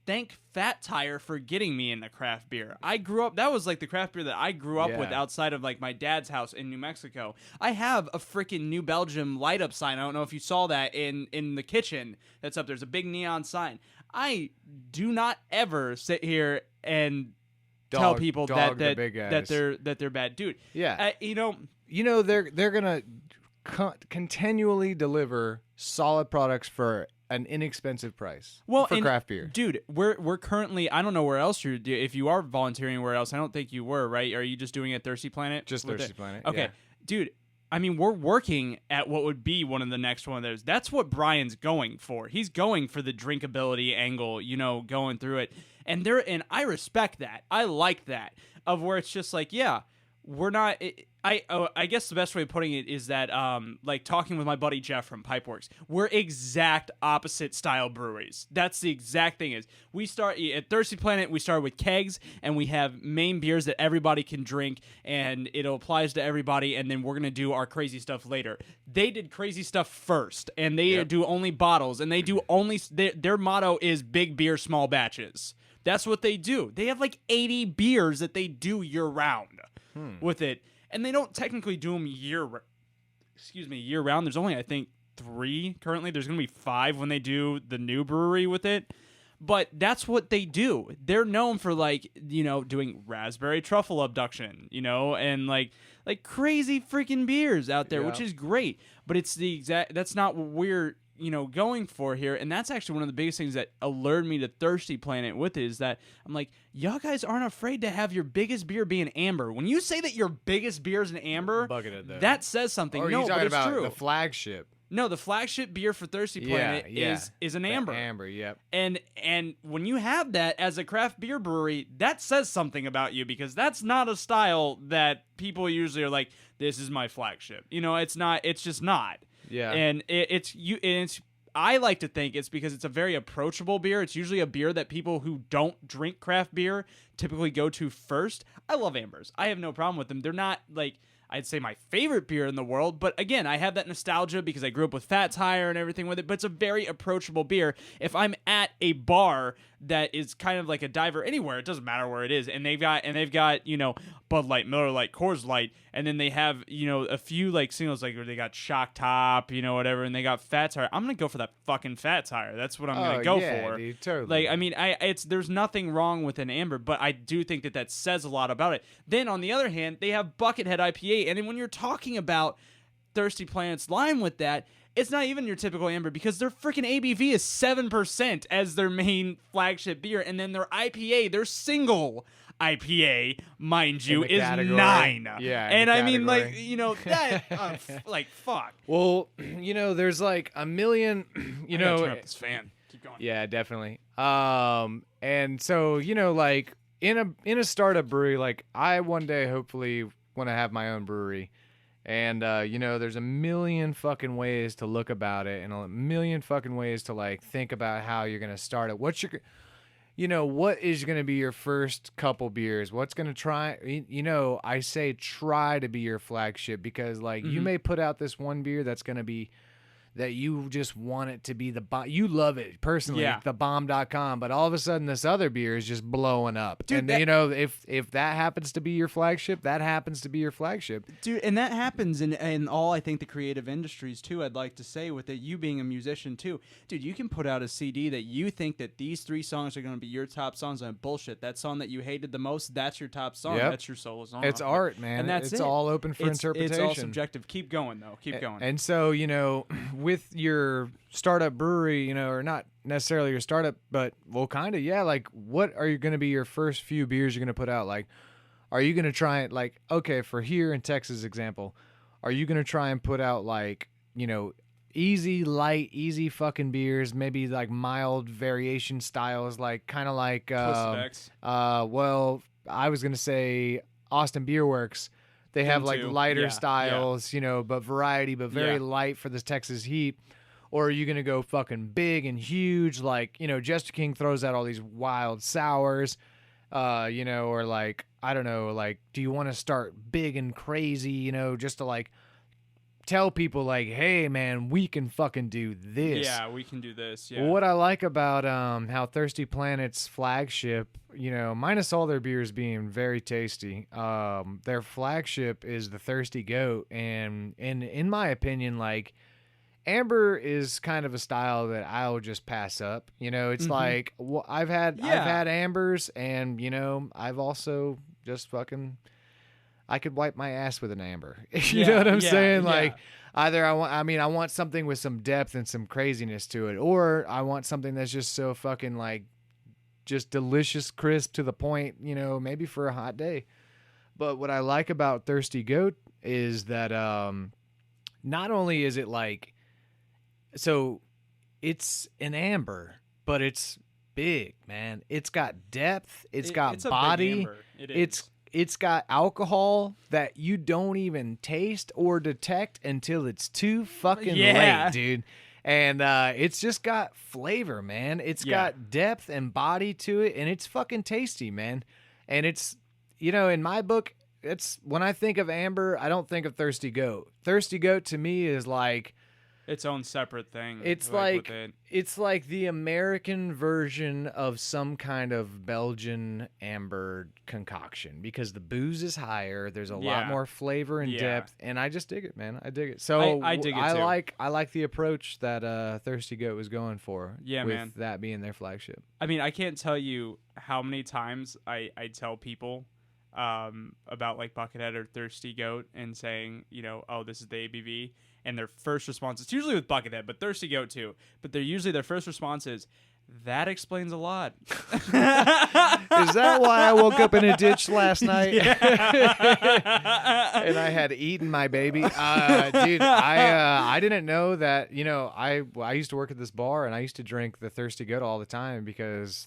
thank Fat Tire for getting me into craft beer. That was like the craft beer that I grew up with outside of like my dad's house in New Mexico. I have a freaking New Belgium light up sign. I don't know if you saw that in the kitchen that's up. There's a big neon sign. I do not ever sit here and tell people that they're bad, dude. Yeah, they're gonna continually deliver solid products for an inexpensive price. Well, for craft beer, dude, we're currently, I don't know where else if you are volunteering where else. I don't think you were, right? Are you just doing it Thirsty Planet? Just Thirsty Planet. Okay, yeah. Dude. I mean, we're working at what would be one of the next one of those. That's what Brian's going for. He's going for the drinkability angle, going through it. And I respect that. I like that, of where it's just like, yeah, we're not. I guess the best way of putting it is that like talking with my buddy Jeff from Pipeworks, we're exact opposite style breweries. That's the exact thing. Is we start at Thirsty Planet, we start with kegs, and we have main beers that everybody can drink, and it applies to everybody. And then we're gonna do our crazy stuff later. They did crazy stuff first, and they do only bottles, and they do only their motto is big beer, small batches. That's what they do. They have like 80 beers that they do year round with it. And they don't technically do them year round. There's only, I think, 3 currently. There's going to be 5 when they do the new brewery with it. But that's what they do. They're known for, like, you know, doing raspberry truffle abduction, you know, and like crazy freaking beers out there, which is great. But it's that's not what we're, you know, going for here. And that's actually one of the biggest things that allured me to Thirsty Planet with it, is that I'm like, y'all guys aren't afraid to have your biggest beer be an amber. When you say that your biggest beer is an amber, Bucketed, though. that says something. Or are No, you but talking it's about true. the flagship? No, the flagship beer for Thirsty Planet is an amber. Amber, yep. And when you have that as a craft beer brewery, that says something about you, because that's not a style that people usually are like, this is my flagship. You know, it's not. It's just not. Yeah. And it's. I like to think it's because it's a very approachable beer. It's usually a beer that people who don't drink craft beer typically go to first. I love ambers. I have no problem with them. They're not like, I'd say, my favorite beer in the world, but again, I have that nostalgia because I grew up with Fat Tire and everything with it, but it's a very approachable beer. If I'm at a bar that is kind of like a diver anywhere, it doesn't matter where it is, and they've got, you know, Bud Light, Miller Lite, Coors Light, and then they have, you know, a few like singles, like where they got Shock Top, you know, whatever, and they got Fat Tire. I'm gonna go for that fucking Fat Tire. That's what I'm gonna go for. Dude, totally. Like, I mean, there's nothing wrong with an amber, but I do think that says a lot about it. Then on the other hand, they have Buckethead IPA, and then when you're talking about Thirsty Planet's line with that, it's not even your typical amber, because their freaking ABV is 7% as their main flagship beer, and then their IPA, their single IPA, mind you, is category. 9. Yeah, and I mean, category. like, you know, that like, fuck. Well, you know, there's like a million, you know. Turn up this fan. Keep going. Yeah, definitely. And so, you know, like in a startup brewery, like I one day hopefully want to have my own brewery. And, you know, there's a million fucking ways to look about it, and a million fucking ways to, like, think about how you're going to start it. What is going to be your first couple beers? What's going to try, you know, I say try to be your flagship, because, like, you may put out this one beer that's going to be, that you just want it to be the bomb. You love it personally, like the bomb.com, but all of a sudden this other beer is just blowing up. Dude, and you know, if that happens to be your flagship, that happens to be your flagship. Dude, and that happens in all, I think, the creative industries too. I'd like to say, with it, you being a musician too. Dude, you can put out a CD that you think that these 3 songs are going to be your top songs, and bullshit. That song that you hated the most, that's your top song. Yep. That's your solo song. It's art, man. And that's it's all open for interpretation. It's all subjective. Keep going, though. Keep going. And so, you know, with your startup brewery, you know, or not necessarily your startup, but well, kind of, yeah. Like, what are you going to be your first few beers you're going to put out? Like, are you going to try it? Like, okay, for here in Texas example, are you going to try and put out, like, you know, easy, light, easy fucking beers, maybe like mild variation styles, like kind of like, well, I was going to say Austin Beer Works. They have like lighter styles, you know, but variety, but very light for this Texas heat. Or are you going to go fucking big and huge? Like, you know, Jester King throws out all these wild sours, you know, or like, I don't know, like, do you want to start big and crazy, you know, just to like tell people like, hey man, we can fucking do this. Yeah, we can do this. Yeah. What I like about how Thirsty Planet's flagship, you know, minus all their beers being very tasty, their flagship is the Thirsty Goat, and in my opinion, like, amber is kind of a style that I'll just pass up. You know, it's like, well, I've had ambers, and you know, I've also just fucking, I could wipe my ass with an amber. You know what I'm saying? Like, either I want something with some depth and some craziness to it, or I want something that's just so fucking like just delicious, crisp, to the point, you know, maybe for a hot day. But what I like about Thirsty Goat is that not only is it like, so it's an amber, but it's big, man. It's got depth. It's got body. A big amber. it's got alcohol that you don't even taste or detect until it's too fucking Yeah. late, dude. And it's just got flavor, man. It's got depth and body to it, and it's fucking tasty, man. And it's, in my book, it's when I think of amber, I don't think of Thirsty Goat. Thirsty Goat to me is like its own separate thing. it's like the American version of some kind of Belgian amber concoction because the booze is higher. There's a lot more flavor and depth, and I just dig it, man. I dig it. So I dig it too. I like the approach that Thirsty Goat was going for. Yeah, with man. that being their flagship. I mean, I can't tell you how many times I tell people about like Buckethead or Thirsty Goat and saying, oh, this is the ABV. And their first response, it's usually with Buckethead, but Thirsty Goat too. But their first response is, that explains a lot. Is that why I woke up in a ditch last night? And I had eaten my baby? Dude, I didn't know that, I used to work at this bar and I used to drink the Thirsty Goat all the time because,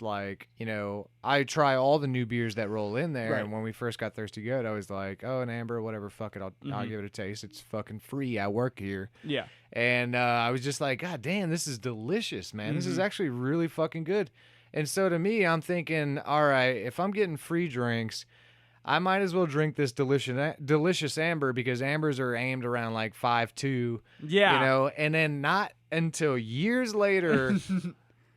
I try all the new beers that roll in there. Right. And when we first got Thirsty Goat, I was like, oh, an amber, whatever, fuck it. I'll give it a taste. It's fucking free. I work here. Yeah. And I was just like, God damn, this is delicious, man. This is actually really fucking good. And so to me, I'm thinking, all right, if I'm getting free drinks, I might as well drink this delicious amber because ambers are aimed around like 5.2. Yeah. And then not until years later,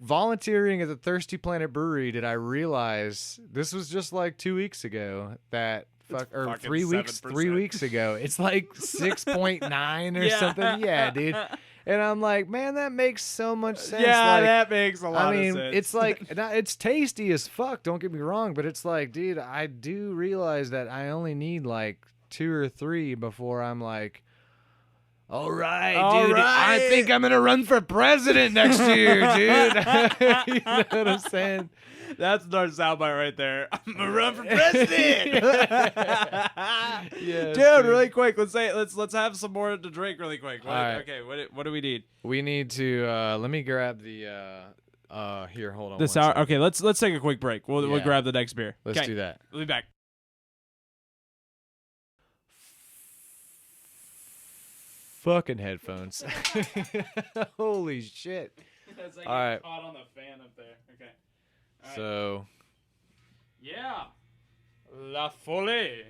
volunteering at the Thirsty Planet Brewery, did I realize this was just like 2 weeks ago that. Or 3 weeks. 3 weeks ago, it's like 6.9 or something. Yeah, dude. And I'm like, man, that makes so much sense. Yeah, that makes a lot of sense. It's like, it's tasty as fuck. Don't get me wrong, but it's like, dude, I do realize that I only need like 2 or 3 before I'm like, all right, dude. I think I'm gonna run for president next year, dude. You know what I'm saying? That's our soundbite right there. I'm gonna run for president. Yeah, dude, really quick. Let's have some more to drink really quick. Okay, what do we need? We need to let me grab the here. Hold on. This hour. Okay, let's take a quick break. We'll grab the next beer. Let's do that. We'll be back. Fucking headphones. Holy shit. It's like all right. Caught on the fan up there. Okay. All so. Right. Yeah. La Folie.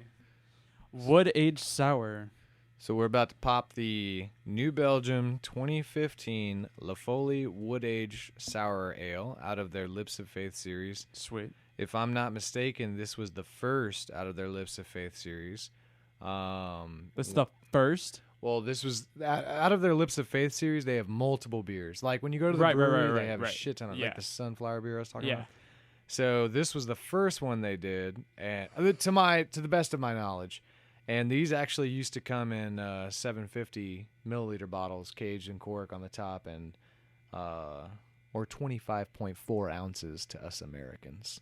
Wood aged sour. So we're about to pop the New Belgium 2015 La Folie Wood Aged Sour Ale out of their Lips of Faith series. Sweet. If I'm not mistaken, this was the first out of their Lips of Faith series. That's the first? Well, this was out of their Lips of Faith series. They have multiple beers. Like when you go to the brewery, they have a shit ton of like the sunflower beer I was talking about. So this was the first one they did, and to the best of my knowledge. And these actually used to come in 750 milliliter bottles, caged in cork on the top, and or 25.4 ounces to us Americans.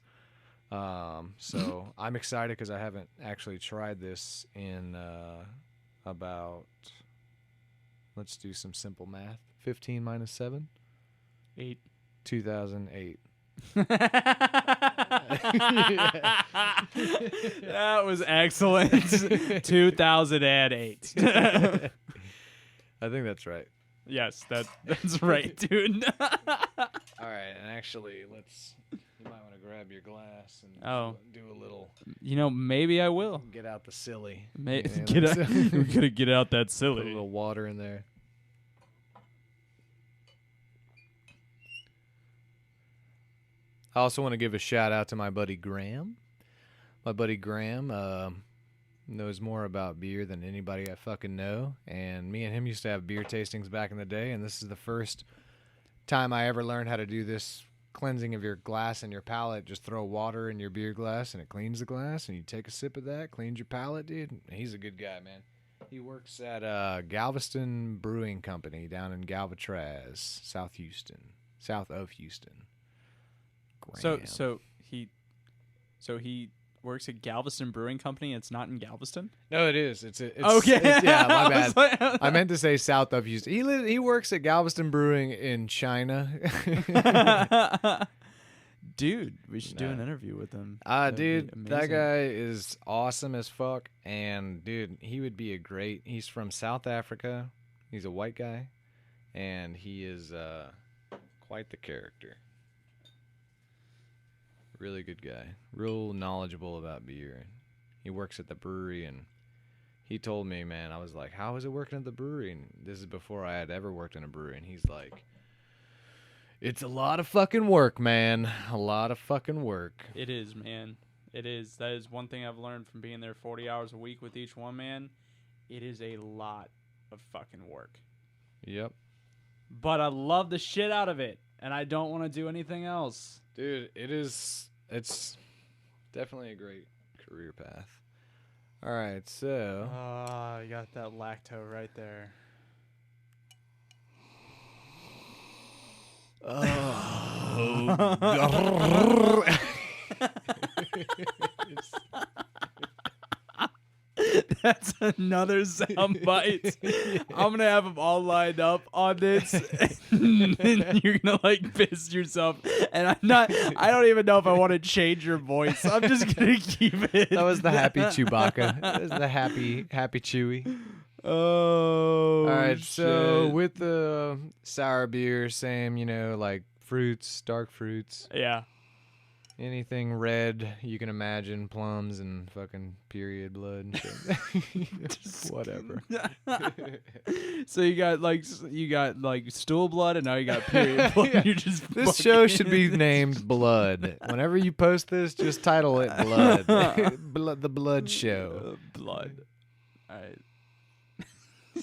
So I'm excited because I haven't actually tried this in about, let's do some simple math. 15 minus 7? 8. 2008. That was excellent. 2008. I think that's right. Yes, that's right, dude. All right, and actually, you might want to grab your glass and do a little. Maybe I will. Get out the silly. We're gonna get out that silly. Put a little water in there. I also want to give a shout out to my buddy Graham. My buddy Graham knows more about beer than anybody I fucking know. And me and him used to have beer tastings back in the day. And this is the first time I ever learned how to do this cleansing of your glass and your palate. Just throw water in your beer glass and it cleans the glass. And you take a sip of that, cleans your palate, dude. He's a good guy, man. He works at Galveston Brewing Company down in Galvatraz, south of Houston. Graham. So he works at Galveston Brewing Company. It's not in Galveston. No, it is. It's okay. Yeah, my bad. I meant to say south of Houston. He works at Galveston Brewing in China. dude. We should do an No. interview with him. Dude, that guy is awesome as fuck. And, dude, he would be he's from South Africa. He's a white guy. And he is quite the character. Really good guy. Real knowledgeable about beer. He works at the brewery, and he told me, man, I was like, how is it working at the brewery? And this is before I had ever worked in a brewery. And he's like, it's a lot of fucking work, man. A lot of fucking work. It is, man. It is. That is one thing I've learned from being there 40 hours a week with each one, man. It is a lot of fucking work. Yep. But I love the shit out of it, and I don't want to do anything else. Dude, it's definitely a great career path. All right, so You got that lacto right there. That's another sound bite. I'm gonna have them all lined up on this, and then you're gonna like piss yourself. And I don't even know if I want to change your voice. I'm just gonna keep it. that was the happy Chewbacca. That was the happy Chewie. Oh, All right, so shit. with the sour beer, same, like fruits, dark fruits, Yeah. anything red you can imagine, plums and fucking period blood and shit. Whatever. So you got like stool blood, and now you got period blood. Yeah. You're just This show should be named Blood. Whenever you post this, just title it Blood. The Blood Show. Blood. All right.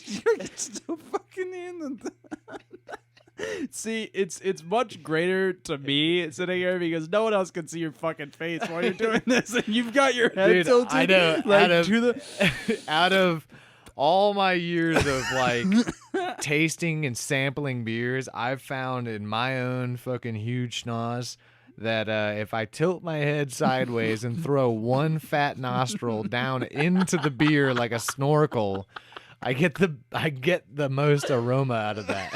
You're still fucking in the. See, it's much greater to me sitting here because no one else can see your fucking face while you're doing this, and you've got your head Dude, tilted. I know. Like, to the. Out of all my years of like tasting and sampling beers, I've found in my own fucking huge schnoz that if I tilt my head sideways and throw one fat nostril down into the beer like a snorkel, I get the most aroma out of that.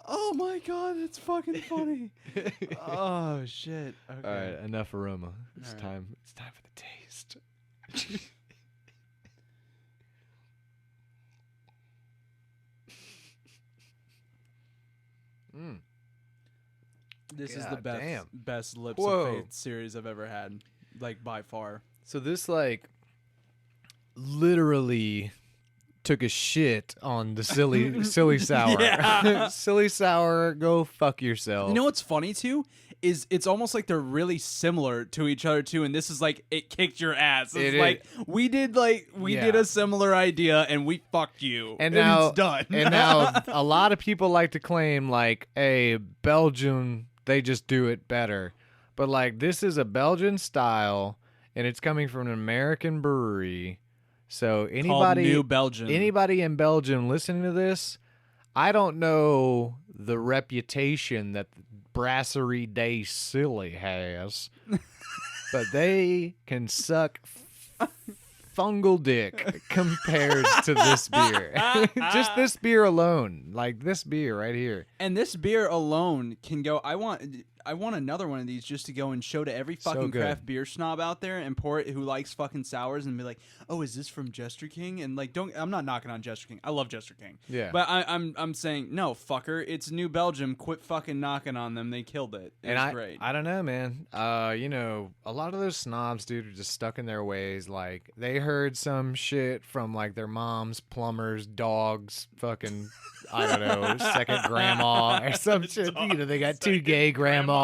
Oh my god, that's fucking funny. Oh shit. Okay. All right, enough aroma. It's All right. time. It's time for the taste. This is God the damn. best Lips Whoa. of Faith series I've ever had, like by far. So this like literally took a shit on the silly sour. Yeah. Silly sour, go fuck yourself. You know what's funny too is it's almost like they're really similar to each other too, and this is like it kicked your ass. It's It like we did a similar idea and we fucked you, and now it's done. And now a lot of people like to claim like, hey, Belgium, they just do it better. But like this is a Belgian style and it's coming from an American brewery. So Called anybody New Belgium. Anybody in Belgium listening to this, I don't know the reputation that Brasserie des Silly has, but they can suck fungal dick compared to this beer. Just this beer alone, like this beer right here. And this beer alone can go. I want another one of these just to go and show to every fucking good. craft beer snob out there and pour it who likes fucking sours and be like, oh, is this from Jester King? And like, I'm not knocking on Jester King. I love Jester King. Yeah. But I'm saying, no, fucker, it's New Belgium. Quit fucking knocking on them. They killed it. It's great. I don't know, man. A lot of those snobs, dude, are just stuck in their ways. Like they heard some shit from like their mom's plumber's dog's fucking, I don't know, second grandma or some shit. They got two gay grandmas.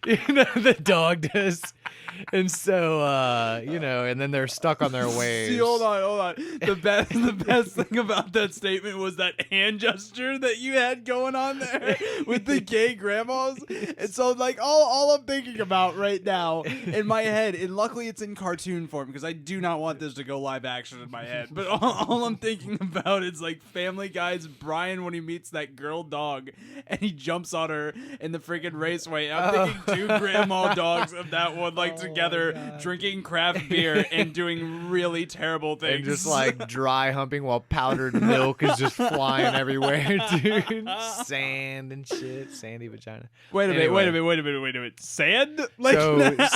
The dog does. And so, and then they're stuck on their ways. See, hold on. The best thing about that statement was that hand gesture that you had going on there with the gay grandmas. And so, like, all I'm thinking about right now in my head, and luckily it's in cartoon form because I do not want this to go live action in my head. But all I'm thinking about is like Family Guy's Brian when he meets that girl dog and he jumps on her in the freaking razor face. Wait, I'm thinking 2 grandma dogs of that one, like together, drinking craft beer and doing really terrible things. And just like dry humping while powdered milk is just flying everywhere, dude. Sand and shit. Sandy vagina. Wait a minute. Sand? Like,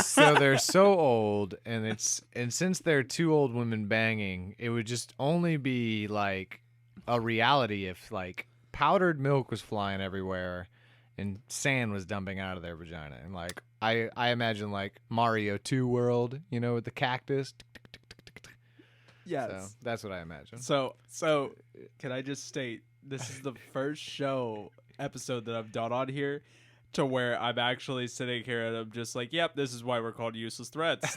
so they're so old, and since they're 2 old women banging, it would just only be like a reality if like powdered milk was flying everywhere and sand was dumping out of their vagina. And like I imagine like Mario 2 world, you know, with the cactus. yes. So that's what I imagine. So can I just state this is the first episode that I've done on here to where I'm actually sitting here and I'm just like, yep, this is why we're called useless threats.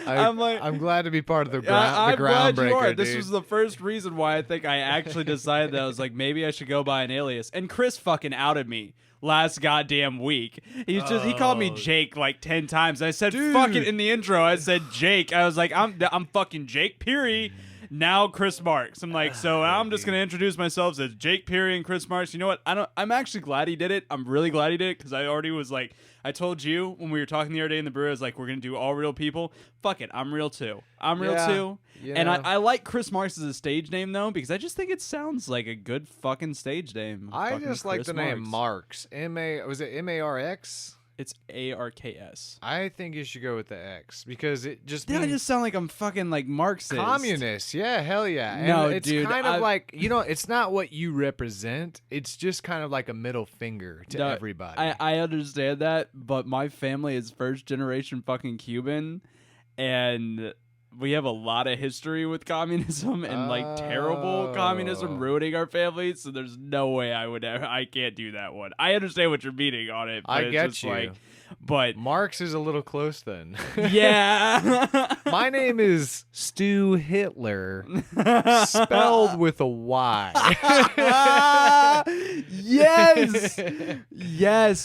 I'm glad to be part of the I'm glad you are. groundbreaker. This dude. was the first reason why I think I actually decided that I was like, maybe I should go by an alias. And Chris fucking outed me last goddamn week. He called me Jake like 10 times. I said fuck it in the intro. I said Jake. I was like, I'm fucking Jake Peary. Now Chris Marks. I'm like, so I'm just gonna introduce myself as Jake Peary and Chris Marks. You know what? I'm actually glad he did it. I'm really glad he did it because I already was like, I told you when we were talking the other day in the brewery, I was like, we're gonna do all real people. Fuck it, I'm real too. I'm real too. And I like Chris Marks as a stage name though because I just think it sounds like a good fucking stage name. I Fucking just like Chris the name Marks. Was it Marx? It's ARKS. I think you should go with the X because it just Did I means just sound like I'm fucking like Marxist? communist. Yeah, hell yeah. And No, it's dude, kind of like, you know, it's not what you represent. It's just kind of like a middle finger to No, everybody. I understand that, but my family is first generation fucking Cuban, and we have a lot of history with communism and like terrible communism ruining our family. So there's no way I can't do that one. I understand what you're meaning on it. But I it's get just you. Like, but Marx is a little close then. yeah. My name is Stu Hitler, spelled with a Y. Yes.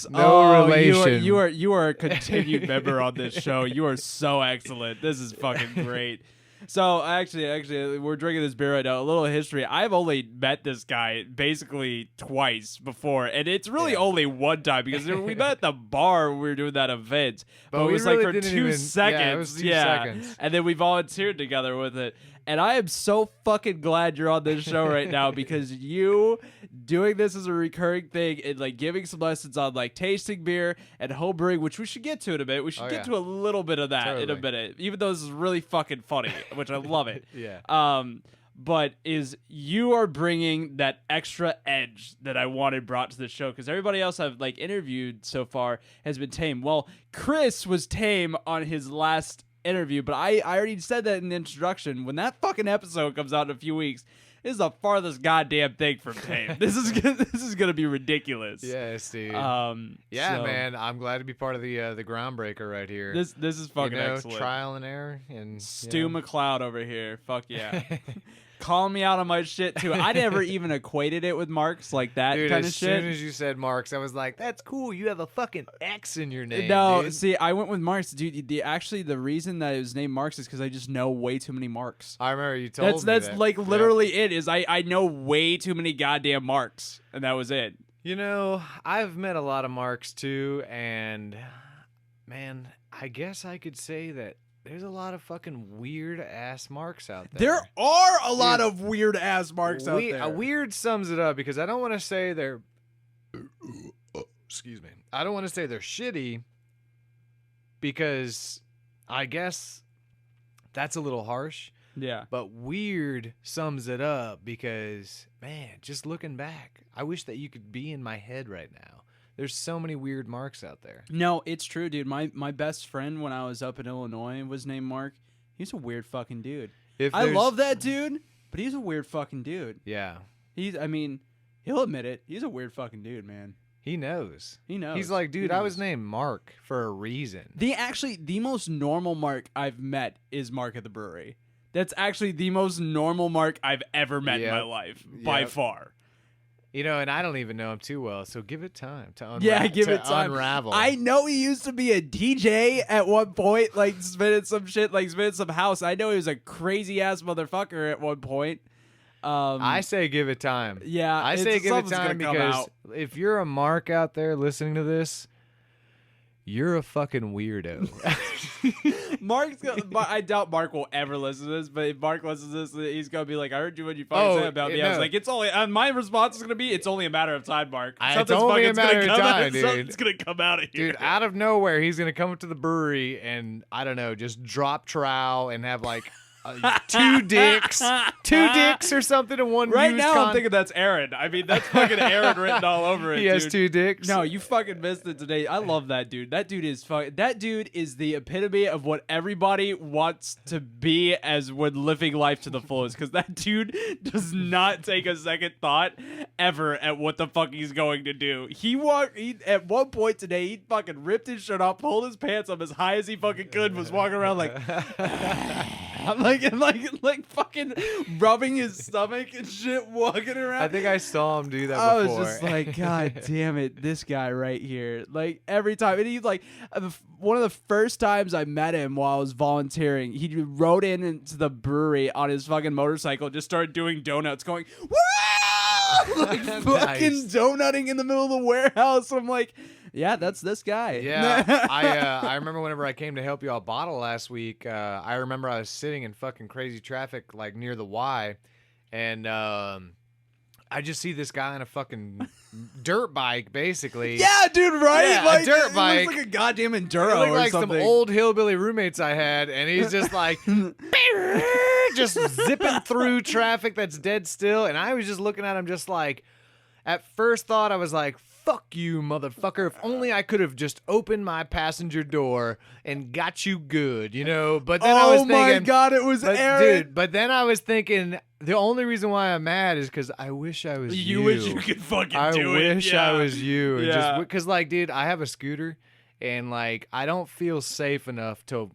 No relation. You are a continued member on this show. You are so excellent. This is fucking great. So actually, we're drinking this beer right now. A little history. I've only met this guy basically twice before, and it's really only one time because we met at the bar when we were doing that event. But it we was really like for didn't 2 even- seconds. yeah, it was 2 seconds. And then we volunteered together with it. And I am so fucking glad you're on this show right now because you doing this as a recurring thing and like giving some lessons on like tasting beer and home brewing, which we should get to in a bit. We should get to a little bit of that in a minute, even though this is really fucking funny, which I love it. Yeah. But you are bringing that extra edge that I wanted brought to the show because everybody else I've like interviewed so far has been tame. Well, Chris was tame on his last interview, but I already said that in the introduction. When that fucking episode comes out in a few weeks, this is the farthest goddamn thing from tame. This is gonna be ridiculous. Yes, dude. So man. I'm glad to be part of the groundbreaker right here. This is fucking you know, excellent. Trial and error and Stu MacLeod over here. Fuck yeah. Calling me out on my shit too. I never even equated it with Marx like that dude, kind of as shit. soon as you said Marx, I was like, "That's cool. You have a fucking X in your name." No, dude. see, I went with Marx, dude. The reason that it was named Marx is because I just know way too many Marx. I remember you told me That's that. like literally it. Is I know way too many goddamn Marx, and that was it. You know, I've met a lot of Marks too, and man, I guess I could say that there's a lot of fucking weird ass Marks out there. There are a lot of weird ass Marks out there. Weird sums it up because I don't want to say they're. Excuse me. I don't want to say they're shitty because I guess that's a little harsh. Yeah. But weird sums it up because, man, just looking back, I wish that you could be in my head right now. There's so many weird Marks out there. No, it's true, dude. My best friend when I was up in Illinois was named Mark. He's a weird fucking dude. I love that dude, but he's a weird fucking dude. Yeah. He'll admit it. He's a weird fucking dude, man. He knows. He knows. He's like, dude, I was named Mark for a reason. The most normal Mark I've met is Mark at the brewery. That's actually the most normal Mark I've ever met in my life, by far. You know, and I don't even know him too well, so give it time to give it time. Unravel. I know he used to be a DJ at one point, like spinning some shit, like spinning some house. I know he was a crazy ass motherfucker at one point. I say give it time. Yeah, I say give it something's time gonna come because out. if you're a Mark out there listening to this, you're a fucking weirdo. I doubt Mark will ever listen to this, but if Mark listens to this, he's gonna be like, "I heard you when you fucking said about me." I was no. like, "It's only." My response is gonna be, "It's only a matter of time, Mark." It's Something's only a fucking matter gonna of come time, out, dude. Something's gonna come out of here, Dude, out of nowhere, he's going to come up to the brewery and, I don't know, just drop trowel and have like two dicks or something in one Right used now, I'm thinking that's Aaron. I mean, that's fucking Aaron written all over it. he has dude. 2 dicks. No, you fucking missed it today. I love that dude. That dude is That dude is the epitome of what everybody wants to be as when living life to the fullest. Because that dude does not take a second thought ever at what the fuck he's going to do. He at one point today, he fucking ripped his shirt off, pulled his pants up as high as he fucking could, was walking around like. like fucking rubbing his stomach and shit, walking around. I think I saw him do that I before. was just like, God damn it, this guy right here. Like every time, and he's like, one of the first times I met him while I was volunteering, he rode into the brewery on his fucking motorcycle, just started doing donuts, going, woo! Like fucking donutting in the middle of the warehouse. I'm like, yeah, that's this guy. Yeah, I remember whenever I came to help you all bottle last week, I remember I was sitting in fucking crazy traffic like near the Y, and I just see this guy on a fucking dirt bike, basically. Yeah, dude, right? Yeah, like, a dirt it bike. looks like a goddamn It enduro looked or like something. some old hillbilly roommates I had, and he's just like just zipping through traffic that's dead still, and I was just looking at him just like, at first thought I was like, fuck you, motherfucker. If only I could have just opened my passenger door and got you good, you know? But then I was thinking, my God, it was Aaron. Dude, but then I was thinking, the only reason why I'm mad is because I wish I was you. You wish you could fucking I do it. wish Yeah. I was you. And Yeah. just because, like, dude, I have a scooter, and like, I don't feel safe enough to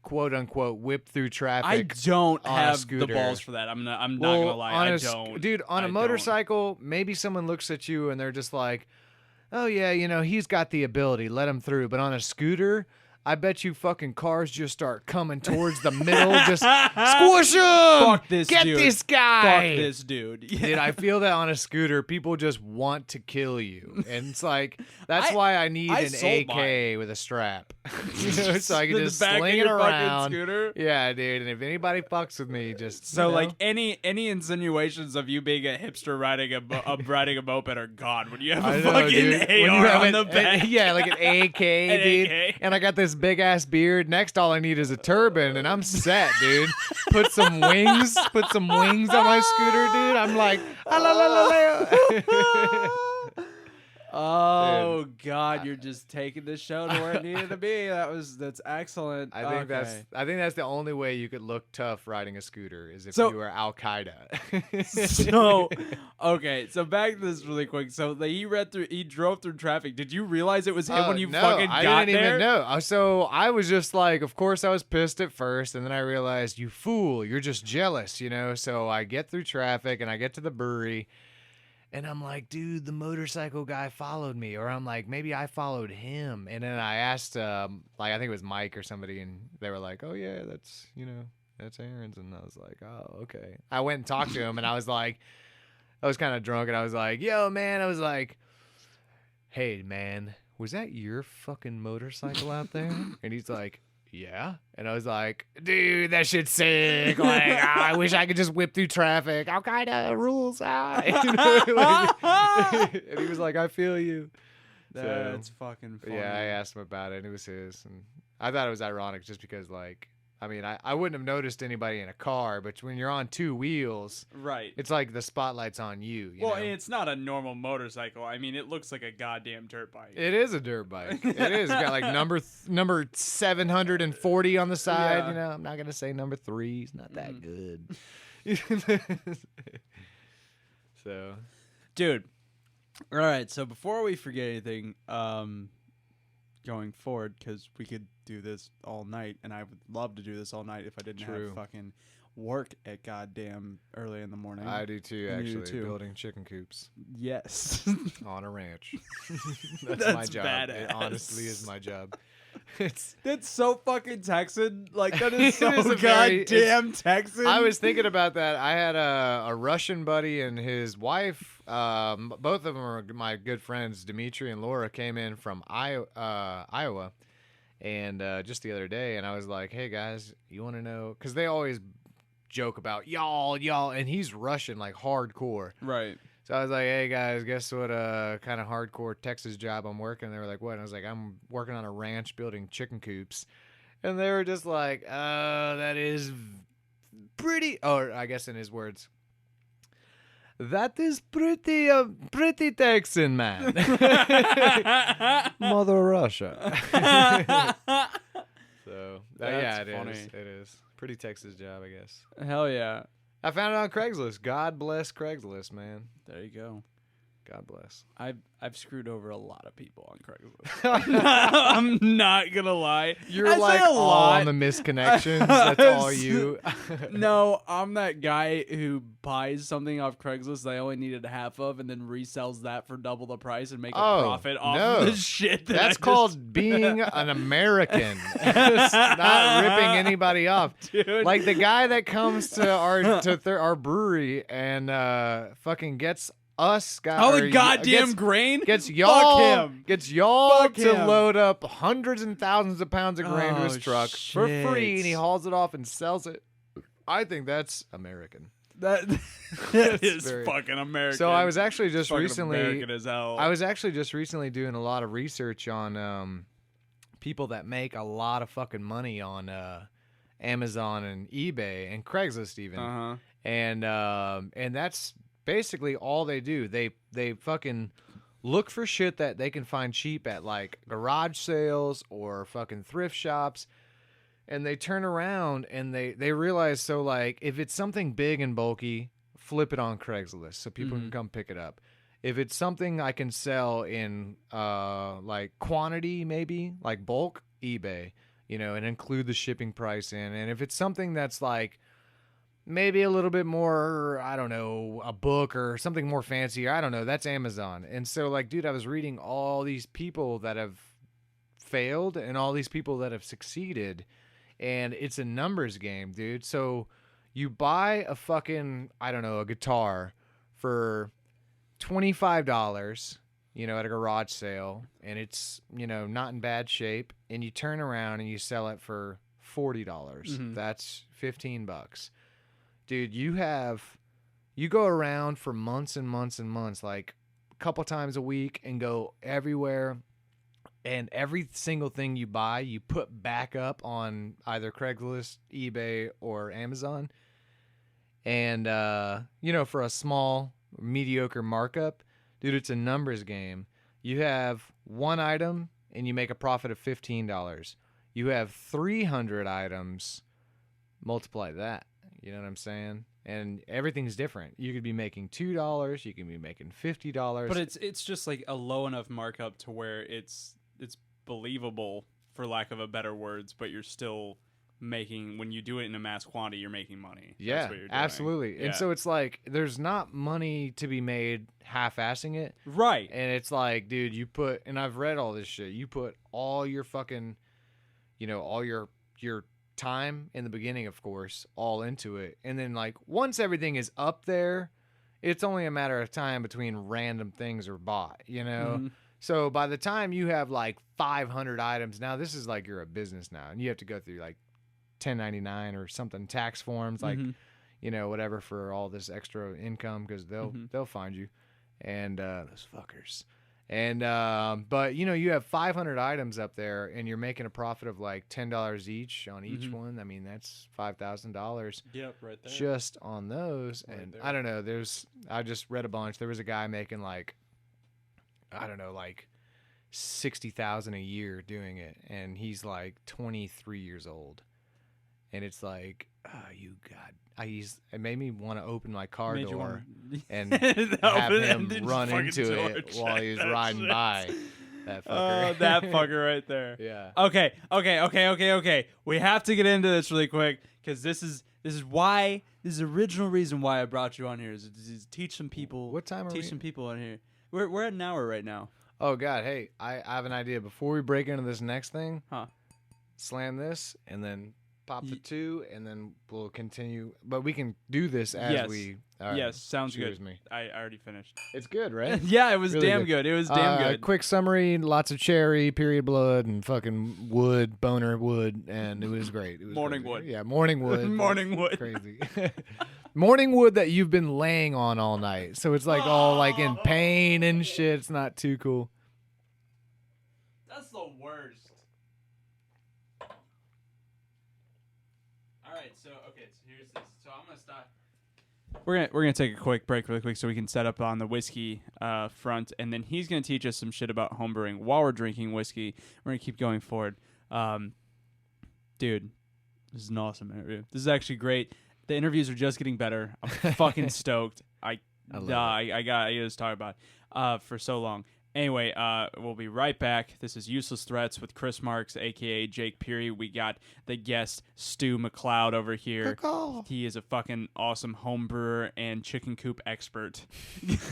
quote unquote whip through I traffic. don't on a have the scooter. balls for that. I'm not Well, gonna lie. on I a don't. Dude, on I a don't. motorcycle, maybe someone looks at you and they're just like, oh yeah, you know, he's got the ability, let him through. But on a scooter, I bet you fucking cars just start coming towards the middle, just squish him. Fuck this Get dude. this guy. Fuck this dude. Yeah. Dude, I feel that on a scooter, people just want to kill you, and it's like that's why I need I an sold AK with a strap, you know, so I can The just back of sling it your fucking around. scooter? Yeah, dude. And if anybody fucks with me, just So you know. like any insinuations of you being a hipster riding a moped are gone when you have I a know, fucking dude. When you AR have on the an- back. yeah, like an AK, An dude. AK. And I got this big ass beard. Next, all I need is a turban, and I'm set, dude. Put some wings on my scooter, dude. I'm like, Oh God, you're just taking the show to where it needed to be. That's excellent. I think Okay. that's the only way you could look tough riding a scooter is if So- you were Al Qaeda. So okay, so back to this really quick. So he drove through traffic. Did you realize it was him when you no, fucking I got didn't there? even know. So I was just like, of course I was pissed at first, and then I realized, you fool, you're just jealous, you know? So I get through traffic, and I get to the brewery, and I'm like, dude, the motorcycle guy followed me. Or I'm like, maybe I followed him. And then I asked, I think it was Mike or somebody, and they were like, oh yeah, that's Aaron's. And I was like, oh, okay. I went and talked to him, and I was like, I was kind of drunk, and I was like, yo, man, I was like, hey, man, was that your fucking motorcycle out there? And he's like, yeah. And I was like, dude, that shit's sick. Like, I wish I could just whip through traffic. Al Qaeda rules. You know, like, and he was like, I feel you. That's fucking funny. Yeah, I asked him about it, and it was his. And I thought it was ironic just because, like, I mean, I wouldn't have noticed anybody in a car, but when you're on 2 wheels, Right. it's like the spotlight's on you. Well, know? and it's not a normal motorcycle. I mean, it looks like a goddamn dirt bike. It is a dirt bike. It is. It's got like number 740 on the side. Yeah. You know, I'm not gonna say number 3. It's not that good. So, Dude. All right, so before we forget anything, going forward, because we could do this all night, and I would love to do this all night if I didn't True. have fucking work at goddamn early in the morning. I do too. You do Actually, too. building chicken coops Yes. on a ranch. That's my job. badass. It honestly is my job. It's That's so fucking Texan. Like, that is so It is a very- goddamn Texan. I was thinking about that. I had a Russian buddy and his wife. Both of them are my good friends. Dimitri and Laura came in from Iowa, and just the other day, and I was like, "Hey guys, you want to know?" Because they always joke about y'all, and he's Russian, like hardcore. Right. So I was like, "Hey guys, guess what? Kind of hardcore Texas job I'm working." They were like, "What?" And I was like, "I'm working on a ranch building chicken coops," and they were just like, that is pretty." Or I guess in his words, "That is pretty Texan, man." Mother Russia. So yeah, That's funny. It is pretty Texas job, I guess. Hell yeah. I found it on Craigslist. God bless Craigslist, man. There you go. God bless. I've screwed over a lot of people on Craigslist. I'm not gonna lie. You're I say like a all lot. on the misconnections. That's all you. No, I'm that guy who buys something off Craigslist that I only needed half of and then resells that for double the price and make a Oh, profit off no. of the shit. That's I called being an American. It's not ripping anybody off. Dude. Like the guy that comes to our brewery and fucking gets us guys. all the goddamn grain. Gets y'all him. Fuck to him. load up hundreds and thousands of pounds of grain to his Oh, truck for free, and he shit. hauls it off and sells it. I think that's American. That That's is very- fucking American. So I was actually just Fucking recently. American as hell. I was actually just recently doing a lot of research on people that make a lot of fucking money on Amazon and eBay and Craigslist even, and that's basically all they do. They fucking look for shit that they can find cheap at like garage sales or fucking thrift shops. And they turn around and they realize, so like if it's something big and bulky, flip it on Craigslist so people can come pick it up. If it's something I can sell in like quantity, maybe like bulk, eBay, and include the shipping price in. And if it's something that's like maybe a little bit more, I don't know, a book or something more fancier, I don't know, that's Amazon. And so like, dude, I was reading all these people that have failed and all these people that have succeeded. And it's a numbers game, dude. So you buy a fucking, I don't know, a guitar for $25, at a garage sale, and it's, not in bad shape, and you turn around and you sell it for $40. That's $15. Dude, you go around for months and months and months, like a couple times a week, and go everywhere. And every single thing you buy, you put back up on either Craigslist, eBay, or Amazon. And, for a small, mediocre markup, dude, it's a numbers game. You have one item, and you make a profit of $15. You have 300 items, multiply that. You know what I'm saying? And everything's different. You could be making $2. You can be making $50. but it's just like a low enough markup to where it's believable, for lack of a better words, but you're still making, when you do it in a mass quantity, you're making money. Yeah, That's what you're doing. absolutely. Yeah. And so it's like there's not money to be made half-assing it. Right. And it's like, dude, and I've read all this shit. You put all your fucking, all your time in the beginning, of course, all into it. And then like once everything is up there, it's only a matter of time between random things are bought, So by the time you have like 500 items, now this is like you're a business now, and you have to go through like 1099 or something, tax forms, like whatever, for all this extra income, because they'll find you, and those fuckers. And but you have 500 items up there, and you're making a profit of like $10 each on each one. I mean, that's $5,000. Yep, right there. Just on those. Right And there. I don't know. I just read a bunch. There was a guy making like, I don't know, like 60,000 a year doing it, and he's like 23 years old. And it's like, it made me want to open my car Made you door wanna- and have him Open-ended run fucking into door, it check while he was that riding shit. by. That fucker. Oh, that fucker right there. Yeah. Okay. We have to get into this really quick, because this is the original reason why I brought you on here is to teach some people. What time are teach we? some people on here. We're at an hour right now. Oh God, hey, I have an idea. Before we break into this next thing, Huh. slam this and then pop the 2, and then we'll continue. But we can do this as Yes. we. All right. Yes, sounds Cheers good. Me. I already finished. It's good, right? Yeah, it was Really damn good. good. It was damn good. Quick summary: lots of cherry, period blood, and fucking wood, boner wood, and it was great. It was Morning crazy. wood. Yeah, morning wood. Morning wood. Crazy. Morning wood that you've been laying on all night, so it's like all like in pain and shit. It's not too cool. That's the worst. All right, so here's this. So I'm gonna stop. We're gonna take a quick break really quick so we can set up on the whiskey front, and then he's gonna teach us some shit about homebrewing while we're drinking whiskey. We're gonna keep going forward. Dude, this is an awesome interview. This is actually great. The interviews are just getting better. I'm fucking stoked. I got to talk about for so long. Anyway, we'll be right back. This is Useless Threats with Chris Marks, a.k.a. Jake Peary. We got the guest, Stu MacLeod, over here. He is a fucking awesome home brewer and chicken coop expert.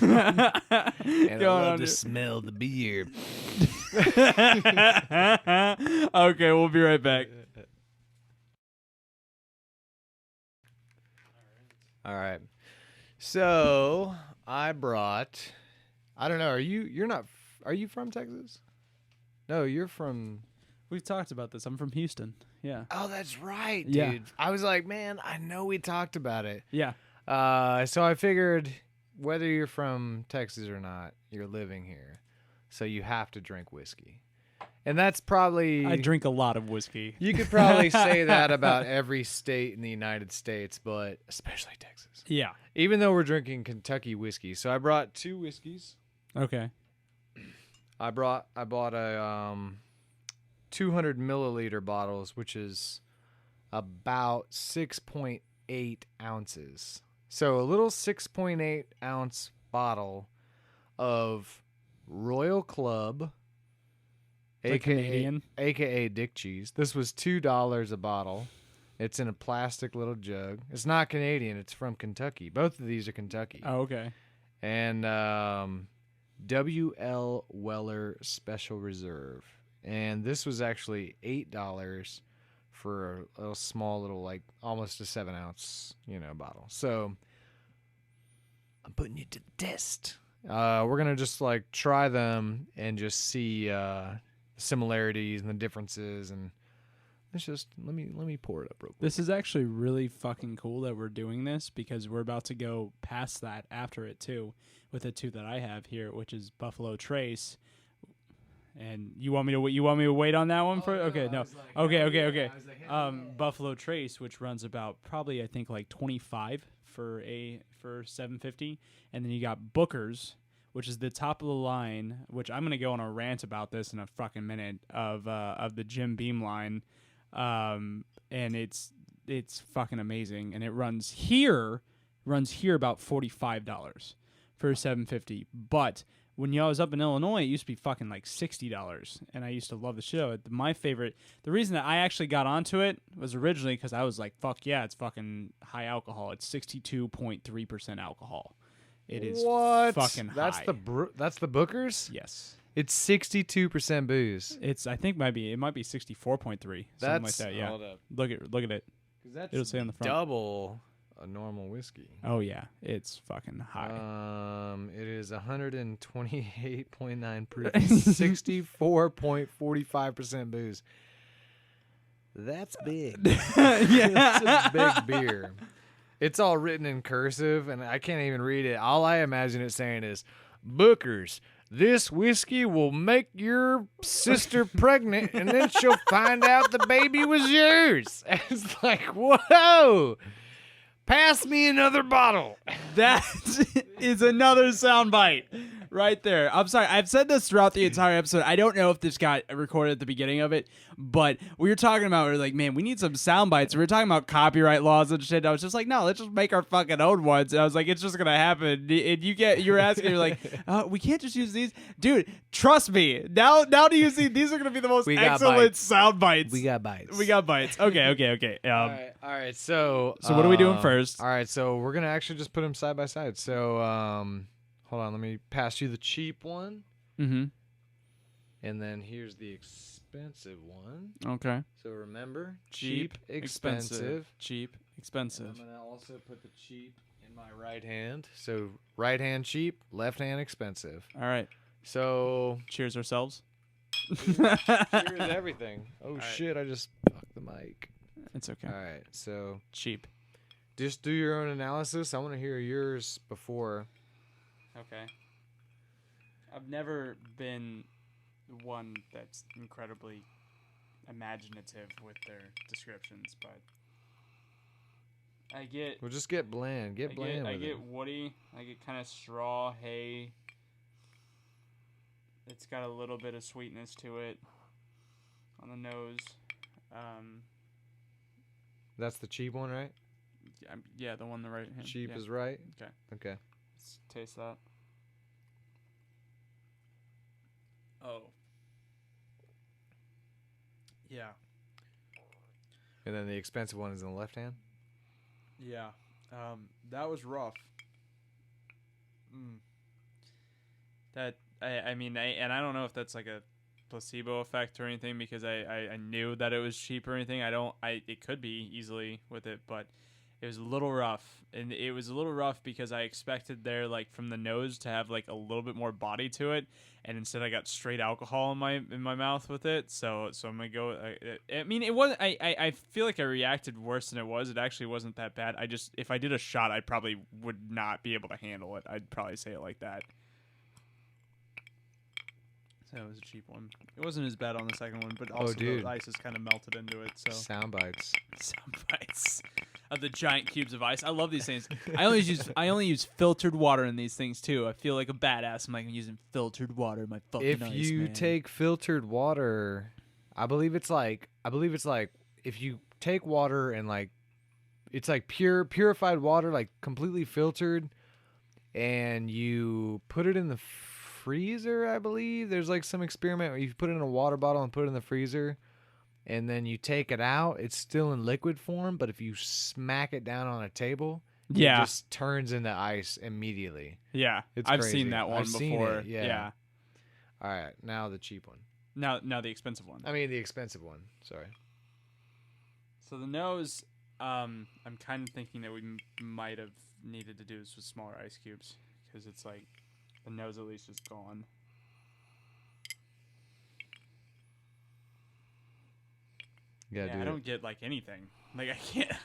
And I love to smell the beer. Okay, we'll be right back. All right. So I brought. I don't know. Are you from Texas? No, you're from. We've talked about this. I'm from Houston. Yeah. Oh, that's right, dude. Yeah. I was like, man, I know we talked about it. Yeah. So I figured whether you're from Texas or not, you're living here. So you have to drink whiskey. And that's probably. I drink a lot of whiskey. You could probably say that about every state in the United States, but especially Texas. Yeah. Even though we're drinking Kentucky whiskey. So I brought 2 whiskeys. Okay. I bought a 200 milliliter bottles, which is about 6.8 ounces. So a little 6.8 ounce bottle of Royal Club, aka Dick Cheese. This was $2 a bottle. It's in a plastic little jug. It's not Canadian. It's from Kentucky. Both of these are Kentucky. Oh, okay. And W.L. Weller Special Reserve. And this was actually $8 for a small little, like, almost a 7 ounce, bottle. So I'm putting you to the test. We're going to just, like, try them and just see similarities and the differences, and it's just let me pour it up real quick. This is actually really fucking cool that we're doing this because we're about to go past that after it too with the 2 that I have here, which is Buffalo Trace. And you want me to wait on that one Okay. Buffalo Trace, which runs about probably I think like 25 for 750, and then you got Booker's, which is the top of the line, which I'm gonna go on a rant about this in a fucking minute of the Jim Beam line, and it's fucking amazing, and it runs here about $45 for 750. But when I was up in Illinois, it used to be fucking like $60, and I used to love the shit out of it. My favorite, the reason that I actually got onto it was originally because I was like, fuck yeah, it's fucking high alcohol. It's 62.3% alcohol. It is fucking high. That's the Booker's? Yes. It's 62% booze. I think it might be 64.3. Something like that, yeah. Hold up. Look at it. That's It'll say on the front. double a normal whiskey. Oh yeah, it's fucking high. It is 128.9 proof, 64.45% booze. That's big. Yeah. That's a big beer. It's all written in cursive, and I can't even read it. All I imagine it saying is, Booker's, this whiskey will make your sister pregnant, and then she'll find out the baby was yours. It's like, whoa. Pass me another bottle. That is another soundbite right there. I'm sorry. I've said this throughout the entire episode. I don't know if this got recorded at the beginning of it, but we were talking about, we were like, man, we need some sound bites. We were talking about copyright laws and shit. I was just like, no, let's just make our fucking own ones. And I was like, it's just going to happen. And you're asking, you're like, we can't just use these. Dude, trust me. Now do you see, these are going to be the most excellent sound bites. We got bites. Okay. All right. So what are we doing first? All right. So we're going to actually just put them side by side. So, hold on. Let me pass you the cheap one. Mm-hmm. And then here's the expensive one. Okay. So remember, Cheap, expensive. Cheap, And expensive. I'm gonna also put the cheap in my right hand. So right hand cheap, left hand expensive. All right. So Cheers ourselves. here's everything. Oh right. shit! I just fucked the mic. It's okay. All right, so Cheap. just do your own analysis. I want to hear yours before. Okay. I've never been one that's incredibly imaginative with their descriptions, but I get We'll just get bland. Get bland I with get it. woody. I get kind of straw, hay. It's got a little bit of sweetness to it on the nose. That's the cheap one, right? Yeah, the one on the right hand. Cheap yeah. is right. Okay. Okay. Let's taste that. Oh. Yeah. And then the expensive one is in the left hand. Yeah. That was rough. That I mean, and I don't know if that's like a placebo effect or anything, because I knew that it was cheap or anything. It could be easily with it, but it was a little rough. And it was a little rough because I expected there, like, from the nose to have like a little bit more body to it, and instead I got straight alcohol in my mouth with it. So I'm gonna go. I mean, it was. I feel like I reacted worse than it was. It actually wasn't that bad. If I did a shot, I probably would not be able to handle it. I'd probably say it like that. So it was a cheap one. It wasn't as bad on the second one, but also dude. the ice has kind of melted into it. So Sound bites. some bites of the giant cubes of ice. I love these things. I only use filtered water in these things too. I feel like a badass. I'm like, I'm using filtered water in my fucking If ice, you man. take filtered water, I believe it's like if you take water and like it's like purified water, like completely filtered, and you put it in the freezer, I believe there's like some experiment where you put it in a water bottle and put it in the freezer, and then you take it out, it's still in liquid form, but if you smack it down on a table, Yeah. it just turns into ice immediately. Yeah, It's I've crazy. seen that one I've seen before. it, yeah. All right, now the cheap one. Now the expensive one. I mean the expensive one. Sorry. So the nose, I'm kind of thinking that we might have needed to do this with smaller ice cubes, because it's like the nose at least is gone. Yeah, I don't get like anything. Like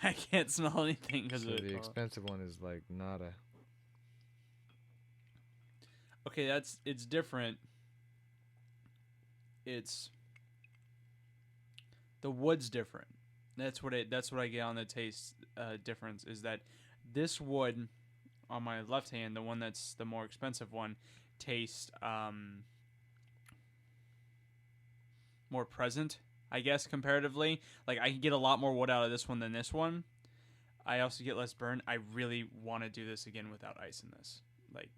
I can't smell anything because So of it. the expensive one is like not a. Okay, it's different. It's the wood's different. That's what I get on the taste difference, is that this wood on my left hand, the one that's the more expensive one, tastes more present, I guess, comparatively. Like, I can get a lot more wood out of this one than this one. I also get less burn. I really want to do this again without ice in this. Like,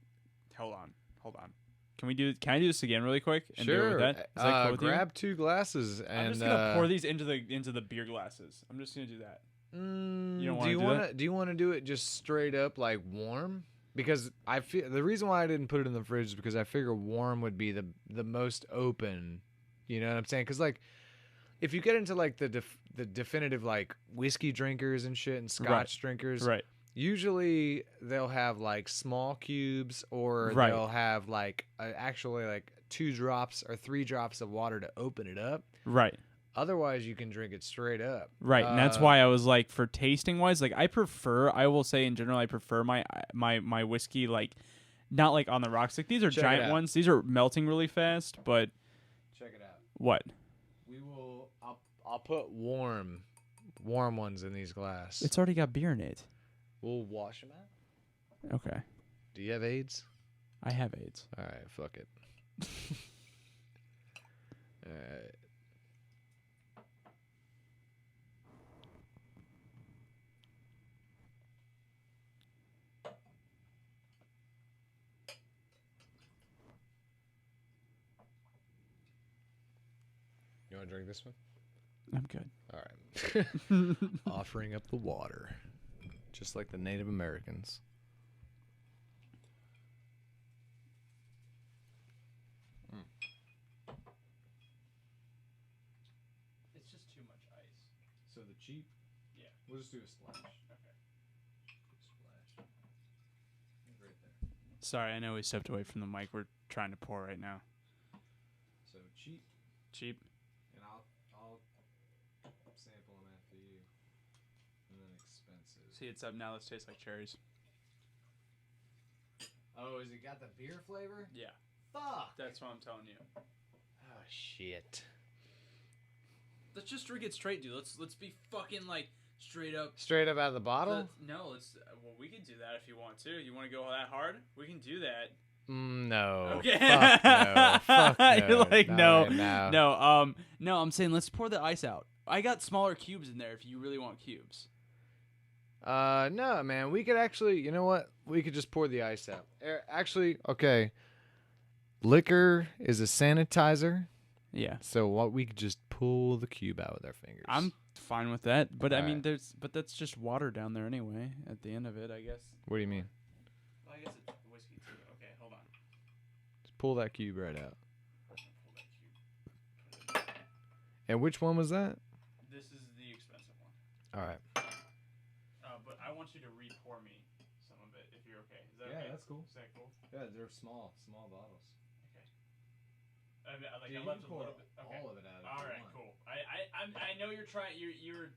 hold on. Can I do this again really quick? And do it Sure. with that? Is that cool with you? Grab 2 glasses and. I'm just gonna pour these into the beer glasses. I'm just gonna do that. You don't do you wanna do want to want to do it just straight up like warm? Because I feel the reason why I didn't put it in the fridge is because I figure warm would be the most open. You know what I'm saying? Because like, if you get into like the definitive like whiskey drinkers and shit and Scotch drinkers, Right. usually they'll have like small cubes, or Right. they'll have like actually like 2 drops or 3 drops of water to open it up. Right. Otherwise, you can drink it straight up. Right. And that's why I was like, for tasting wise, like I will say in general, I prefer my whiskey like not like on the rocks. Like, these are Check it giant out. ones. These are melting really fast. But Check it out. what? We will. I'll put warm ones in these glasses. It's already got beer in it. We'll wash them out. Okay. Do you have AIDS? I have AIDS. All right, fuck it. All right. You want to drink this one? I'm good. All right. Offering up the water, just like the Native Americans. We'll just do a splash. Splash. Right there. Sorry, I know we stepped away from the mic. We're trying to pour right now. So cheap. Cheap. And I'll sample them after you. And then expensive. See, it's up now. Let's taste like cherries. Oh, has it got the beer flavor? Yeah. Fuck. That's what I'm telling you. Oh shit. Let's just drink it straight, dude. Let's be fucking like straight up. Straight up out of the bottle? No, let's. Well, we can do that if you want to. You want to go that hard? We can do that. No. Okay. Fuck no. Fuck no. You're like Not no, right now. no. I'm saying let's pour the ice out. I got smaller cubes in there if you really want cubes. No, man. We could actually. You know what? We could just pour the ice out. Actually, okay. Liquor is a sanitizer. Yeah. So what? We could just pull the cube out with our fingers. I'm fine with that, but I mean, Alright. that's just water down there anyway. At the end of it, I guess. What do you mean? Well, I guess it's whiskey too. Okay, hold on. Just pull that cube right out. And which one was that? This is the expensive one. All right. But I want you to re-pour me some of it if you're okay. Is that okay? that's cool. Is that cool? Yeah, they're small bottles. Okay. I mean, like Dude, I you left can a pour little bit. Okay. all of it out. If All you right, want. cool. I know you're trying. You're.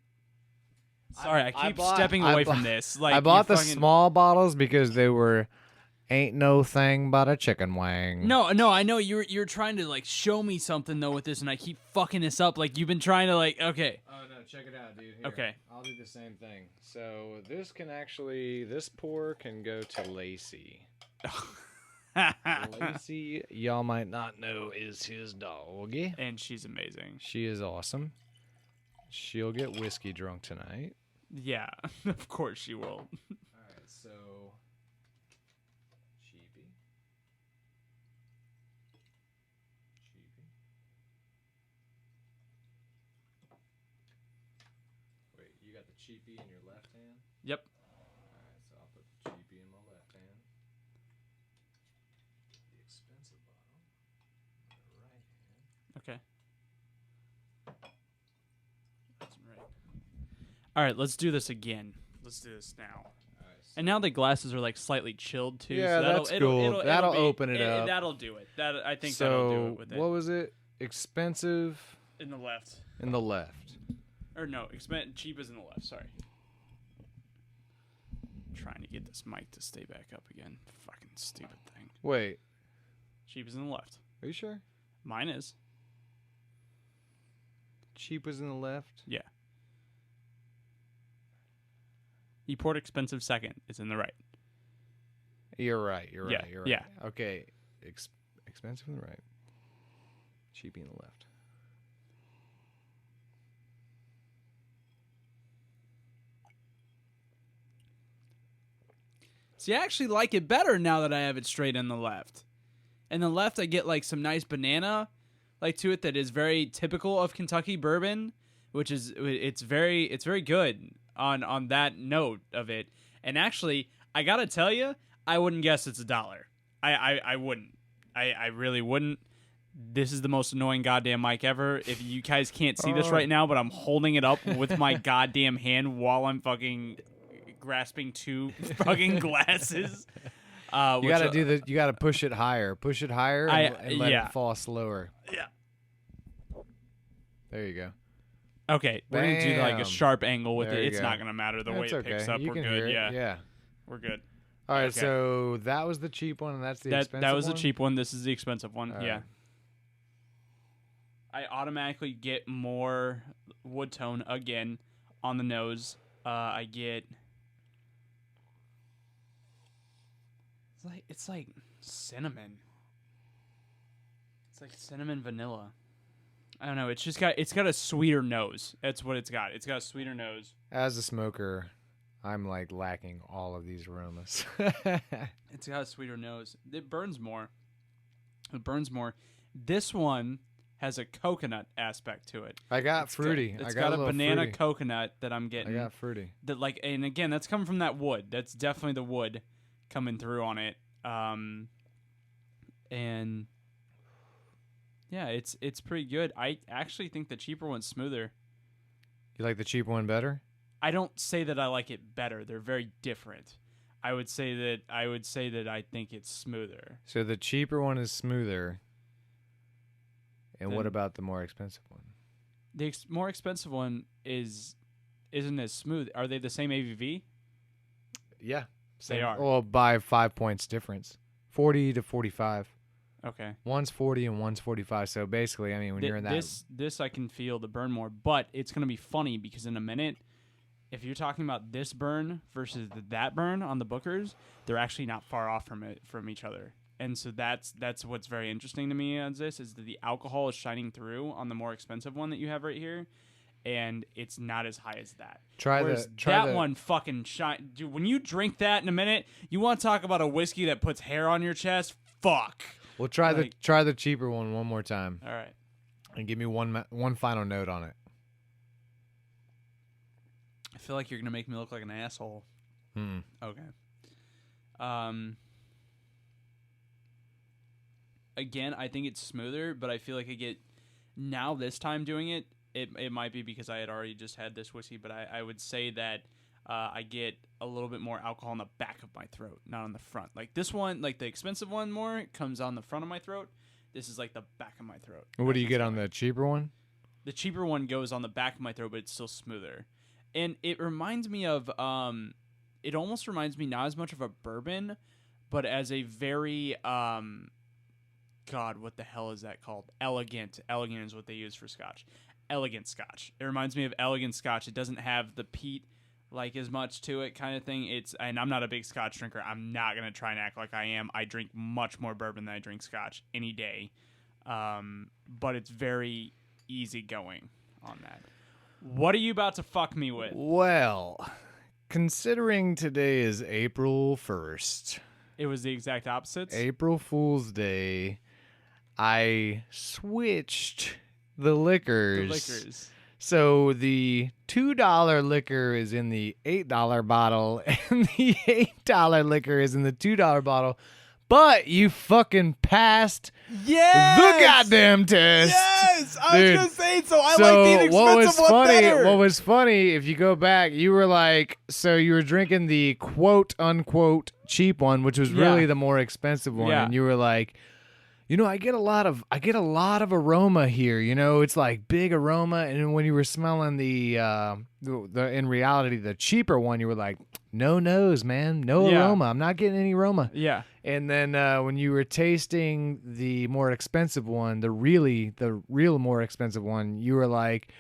Sorry, I I keep bought- stepping I away bought- from this. Like I bought you the fucking- small bottles because they were ain't no thing but a chicken wing. No, I know you're trying to like show me something though with this, and I keep fucking this up. Like you've been trying to like. Okay. Oh no, check it out, dude. Here, Okay. I'll do the same thing. So this pour can go to Lacey. Lacey, y'all might not know, is his doggy. And she's amazing. She is awesome. She'll get whiskey drunk tonight. Yeah, of course she will. All right, so cheapy. Wait, you got the cheapy in your left hand? Yep. All right, so I'll put the cheapy in my left hand. The expensive bottle in my right hand. Okay. That's right. All right, let's do this again. Let's do this now. All right, so And now the glasses are like slightly chilled too. Yeah, so that'll, that's it'll, cool. It'll, That'll it'll be- open it up. That'll do it. I think so that'll do it with it. what was it? Expensive In the left. in the left. Or no, cheap is in the left. Sorry. Trying to get this mic to stay back up again. Fucking stupid thing. Wait, Cheap is in the left. are you sure? Mine is. Cheap was in the left. Yeah. You poured expensive second. It's in the right. You're right. You're Yeah, right. You're right. yeah. Okay. Expensive in the right. Cheapy in the left. See, I actually like it better now that I have it straight in the left. In the left, I get like some nice banana, like to it that is very typical of Kentucky bourbon, which is it's very good on that note of it. And actually, I gotta tell you, I wouldn't guess it's $1. I wouldn't. I really wouldn't. This is the most annoying goddamn mic ever. If you guys can't see this right now, but I'm holding it up with my goddamn hand while I'm fucking grasping two fucking glasses. You gotta do the. You gotta push it higher. Push it higher and let yeah. it fall slower. Yeah. There you go. Okay, we're gonna do like a Bam. sharp angle with There it. you It's go. not gonna matter the way That's it okay. picks up. You We're can good. hear it. Yeah. Yeah. We're good. All right. Okay. So that was the cheap one, and that's the expensive That was one? the cheap one. This is the expensive one. All Yeah. right. I automatically get more wood tone again on the nose. I get. It's like cinnamon. It's like cinnamon vanilla. I don't know. It's got a sweeter nose. That's what it's got. It's got a sweeter nose. As a smoker, I'm like lacking all of these aromas. It's got a sweeter nose. It burns more. This one has a coconut aspect to it. I got fruity. It's I got a little banana fruity. coconut that I'm I getting. got fruity. That like, and again, that's coming from that wood. That's definitely the wood coming through on it. And yeah, it's pretty good. I actually think the cheaper one's smoother. You like the cheap one better? I don't say that I like it better. They're very different. I would say that I think it's smoother. So the cheaper one is smoother. And what Then- about the more expensive one? The more expensive one isn't as smooth. Are they the same ABV? Yeah. They are. Well, by 5 points difference. 40 to 45. Okay. One's 40 and one's 45. So basically, I mean, when you're in that. This I can feel the burn more, but it's gonna be funny because in a minute, if you're talking about this burn versus that burn on the Bookers, they're actually not far off from each other. And so that's what's very interesting to me on this is that the alcohol is shining through on the more expensive one that you have right here, and it's not as high as that. Whereas that one fucking shine. Dude, when you drink that in a minute, you want to talk about a whiskey that puts hair on your chest? Fuck. Well, try the cheaper one more time. All right. And give me one final note on it. I feel like you're gonna make me look like an asshole. Okay. Again, I think it's smoother, but I feel like I get now this time doing it. It might be because I had already just had this whiskey, but I would say that I get a little bit more alcohol in the back of my throat, not on the front. Like this one, like the expensive one more, comes on the front of my throat. This is like the back of my throat. What do you get on the cheaper one? The cheaper one goes on the back of my throat, but it's still smoother. And it reminds me of, it almost reminds me not as much of a bourbon, but as a very, God, what the hell is that called? Elegant. Elegant is what they use for Scotch. Elegant Scotch. It reminds me of elegant Scotch. It doesn't have the peat like as much to it kind of thing. And I'm not a big Scotch drinker. I'm not going to try and act like I am. I drink much more bourbon than I drink Scotch any day. But it's very easygoing on that. What are you about to fuck me with? Well, considering today is April 1st. It was the exact opposites? April Fool's Day. I switched the liquors. So the $2 liquor is in the $8 bottle, and the $8 liquor is in the $2 bottle. But you fucking passed the goddamn test. Yes, I was gonna say. So I So like the inexpensive one better. What was funny, if you go back, you were like, so you were drinking the quote unquote cheap one, which was really the more expensive one, and you were like, you know, I get a lot of aroma here. You know, it's like big aroma, and then when you were smelling the in reality the cheaper one, you were like, no nose, man, no aroma. I'm not getting any aroma. Yeah. And then when you were tasting the more expensive one, the real more expensive one, you were like,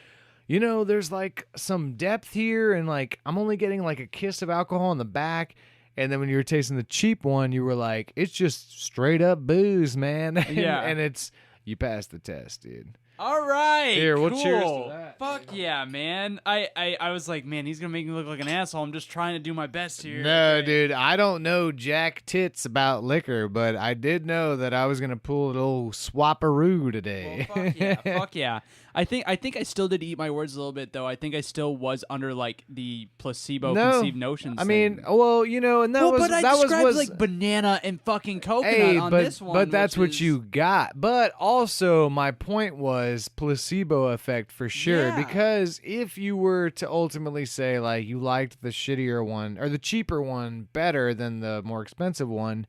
you know, there's like some depth here, and like I'm only getting like a kiss of alcohol in the back. And then when you were tasting the cheap one, you were like, it's just straight up booze, man. And you passed the test, dude. All right. Here, we'll cool. cheers to that. Fuck yeah, man. I was like, man, he's going to make me look like an asshole. I'm just trying to do my best here. No, dude, I don't know jack tits about liquor, but I did know that I was going to pull an old swapperoo today. Well, fuck yeah. Fuck yeah. I think I still did eat my words a little bit, though. I think I still was under, like, the placebo conceived notions I mean, well, you know, and but I described, like, banana and fucking coconut on this one. But that's what you got. But also, my point was placebo effect for sure. Yeah. Because if you were to ultimately say, like, you liked the shittier one or the cheaper one better than the more expensive one,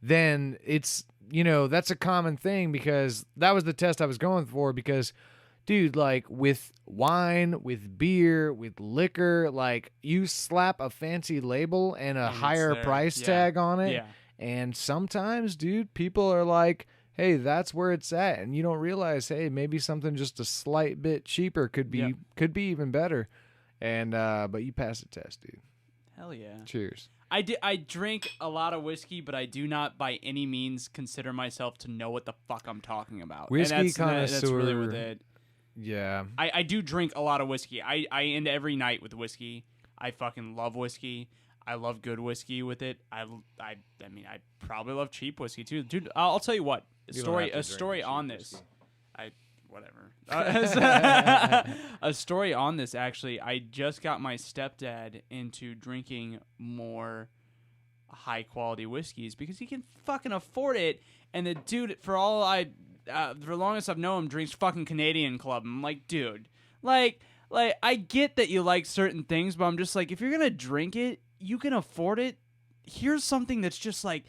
then it's, you know, that's a common thing, because that was the test I was going for. Because, dude, like, with wine, with beer, with liquor, like, you slap a fancy label and a higher price tag on it. Yeah. And sometimes, dude, people are like, hey, that's where it's at. And you don't realize, hey, maybe something just a slight bit cheaper could be even better. And but you passed the test, dude. Hell yeah. Cheers. I drink a lot of whiskey, but I do not by any means consider myself to know what the fuck I'm talking about. Whiskey connoisseur. That's really what it. Yeah. I do drink a lot of whiskey. I end every night with whiskey. I fucking love whiskey. I love good whiskey with it. I mean, I probably love cheap whiskey too. Dude, I'll tell you what. A story on this. Whatever. A story on this, actually. I just got my stepdad into drinking more high quality whiskeys because he can fucking afford it. And the dude, for the longest I've known him, drinks fucking Canadian Club. I'm like, dude, like, Like, I get that you like certain things, but I'm just like, if you're gonna drink it, you can afford it. Here's something that's just like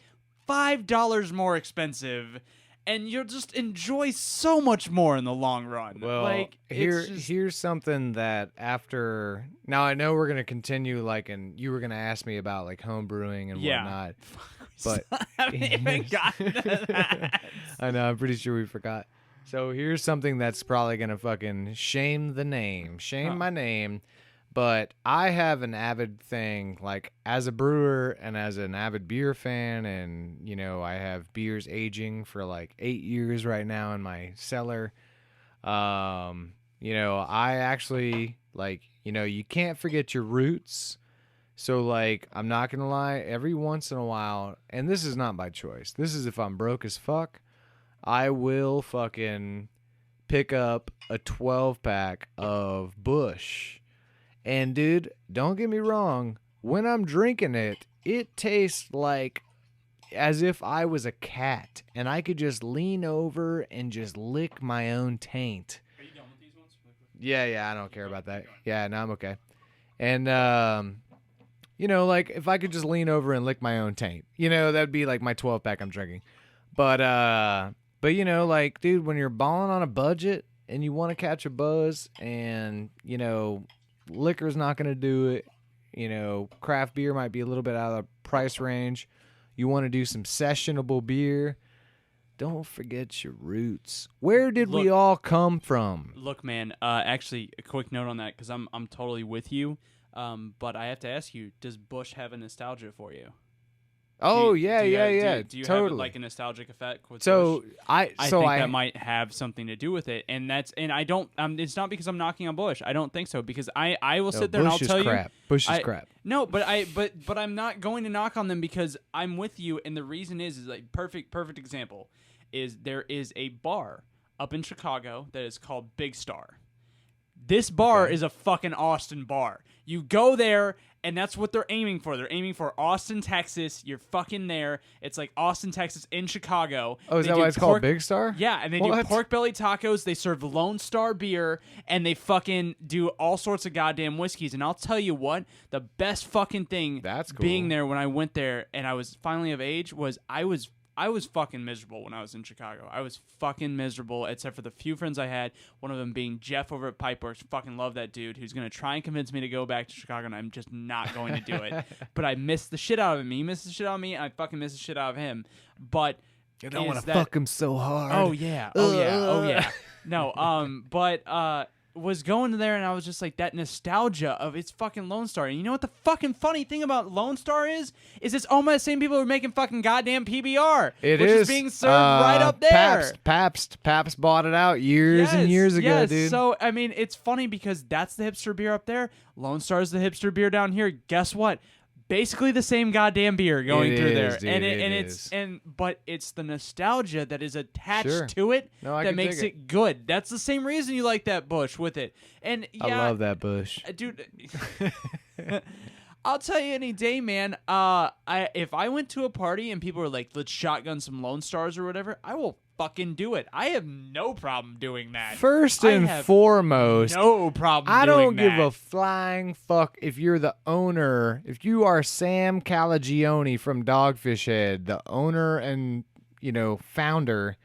$5 more expensive, and you'll just enjoy so much more in the long run. Well, like, here's something that after now I know we're gonna continue like, and you were gonna ask me about like home brewing and whatnot, but I haven't even gotten to that. I know, I'm pretty sure we forgot. So here's something that's probably gonna fucking shame my name. But I have an avid thing, like as a brewer and as an avid beer fan, and you know, I have beers aging for like 8 years right now in my cellar. You know, I actually like, you know, you can't forget your roots. So like, I'm not gonna lie, every once in a while, and this is not by choice. This is if I'm broke as fuck, I will fucking pick up a 12-pack of Busch. And dude, don't get me wrong, when I'm drinking it, it tastes like as if I was a cat and I could just lean over and just lick my own taint. Are you done with these ones? Yeah, I don't care about that. Yeah, no, I'm okay. And you know, like if I could just lean over and lick my own taint, you know, that'd be like my 12-pack I'm drinking. But you know, like dude, when you're balling on a budget and you want to catch a buzz, and you know, liquor's not going to do it. You know, craft beer might be a little bit out of the price range. You want to do some sessionable beer. Don't forget your roots. Where did we all come from? Look, man, actually, a quick note on that, because I'm totally with you. But I have to ask you, does Busch have a nostalgia for you? Oh, Do you totally. have like a nostalgic effect with So Busch? I think that might have something to do with it, and I don't. It's not because I'm knocking on Busch. I don't think so, because I will sit there and I'll tell you. Busch is crap. No, but I'm not going to knock on them, because I'm with you, and the reason is like perfect example is there is a bar up in Chicago that is called Big Star. This bar is a fucking Austin bar. You go there, and that's what they're aiming for. They're aiming for Austin, Texas. You're fucking there. It's like Austin, Texas in Chicago. Oh, is that why it's called Big Star? Yeah, and they do pork belly tacos. They serve Lone Star beer, and they fucking do all sorts of goddamn whiskeys. And I'll tell you what, the best fucking thing being there when I went there and I was finally of age was I was fucking miserable when I was in Chicago. I was fucking miserable, except for the few friends I had, one of them being Jeff over at Pipeworks. Fucking love that dude, who's going to try and convince me to go back to Chicago, and I'm just not going to do it. But I miss the shit out of him. He misses the shit out of me, and I fucking miss the shit out of him. But you don't want to fuck him so hard. Oh, yeah. No, but was going there, and I was just like, that nostalgia of it's fucking Lone Star. And you know what the fucking funny thing about Lone Star is it's owned by the same people who are making fucking goddamn PBR. Which is being served right up there. Pabst bought it out years and years ago, dude. So, I mean, it's funny because that's the hipster beer up there. Lone Star is the hipster beer down here. Guess what? Basically the same goddamn beer going through there, dude, but it's the nostalgia that is attached to it that makes it good. That's the same reason you like that Busch with it, and yeah, I love that Busch, dude. I'll tell you any day, man. If I went to a party and people were like, "Let's shotgun some Lone Stars or whatever," I will fucking do it. I have no problem doing that. First and foremost, no problem. I don't give a flying fuck if you're the owner. If you are Sam Calagione from Dogfish Head, the owner and founder,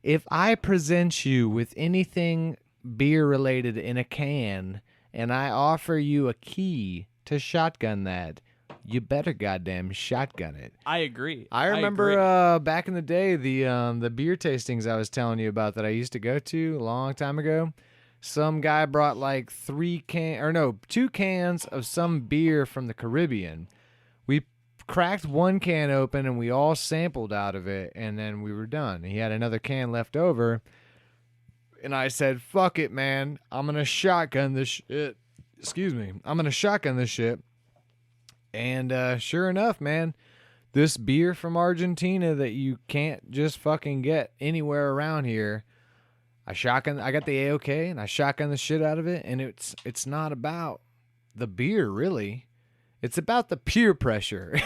if I present you with anything beer related in a can and I offer you a key to shotgun that, you better goddamn shotgun it. I agree. I remember back in the day, the beer tastings I was telling you about that I used to go to a long time ago. Some guy brought like 2 cans of some beer from the Caribbean. We cracked one can open and we all sampled out of it, and then we were done. He had another can left over, and I said, "Fuck it, man. I'm gonna shotgun this shit." Excuse me. I'm gonna shotgun this shit. And sure enough, man, this beer from Argentina that you can't just fucking get anywhere around here, I got the AOK and I shotgun the shit out of it, and it's not about the beer really. It's about the peer pressure.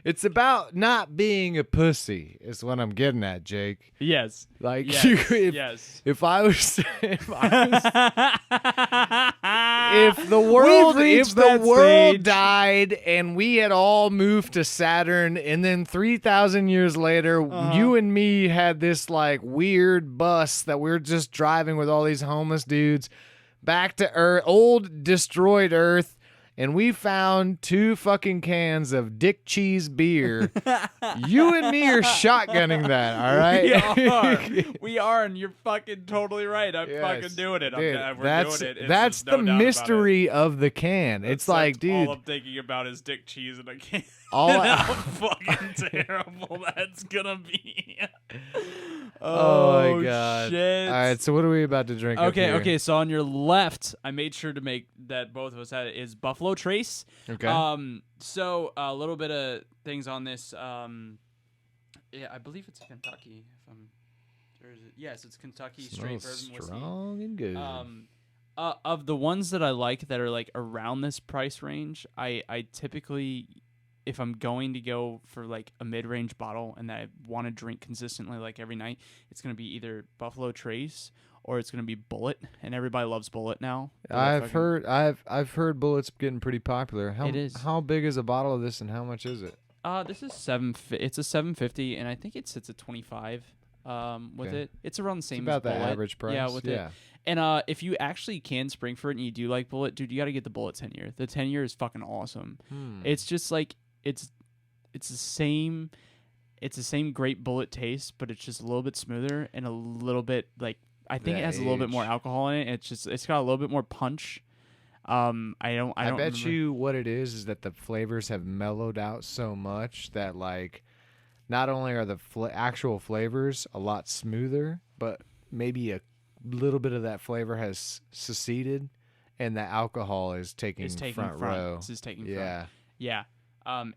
It's about not being a pussy. Is what I'm getting at, Jake. Yes. Like Yes. Yes. if I was if the world stage. died and we had all moved to Saturn, and then 3,000 years later you and me had this like weird bus that we're just driving with all these homeless dudes back to Earth, old destroyed Earth, and we found 2 fucking cans of Dick Cheese beer. You and me are shotgunning that, all right? We are, and you're fucking totally right. I'm Yes. fucking doing it. Dude, We're doing it. It's that's just no the doubt about it. mystery of the can. It's like, That's dude, all I'm thinking about is Dick Cheese and I can't. all How fucking terrible that's gonna be. oh my god! Shit. All right, so what are we about to drink? up here? Okay. So on your left, I made sure to make that both of us had it, is Buffalo Trace. Okay. So a little bit of things on this. Yeah, I believe it's Kentucky. If I'm, or is it? Yes, it's Kentucky straight Smells bourbon whiskey. strong and good. Of the ones that I like that are like around this price range, I typically, if I'm going to go for like a mid-range bottle and that I want to drink consistently like every night, it's going to be either Buffalo Trace or it's going to be Bullet, and everybody loves Bullet now. I've heard Bullets getting pretty popular. It is. How big is a bottle of this, and how much is it? This is it's a 750, and I think it sits at 25. With Okay. it, it's around the same. It's about as the Bullet. average price. Yeah, with it. And if you actually can spring for it and you do like Bullet, dude, you got to get the Bullet 10-year. The 10-year is fucking awesome. It's just like it's the same great Bullet taste, but it's just a little bit smoother and a little bit like I think it has a little bit more alcohol in it. It's got a little bit more punch. I don't bet remember. you what it is that the flavors have mellowed out so much that like not only are the actual flavors a lot smoother, but maybe a little bit of that flavor has seceded, and the alcohol is taking front row. This is taking Yeah. front. Yeah.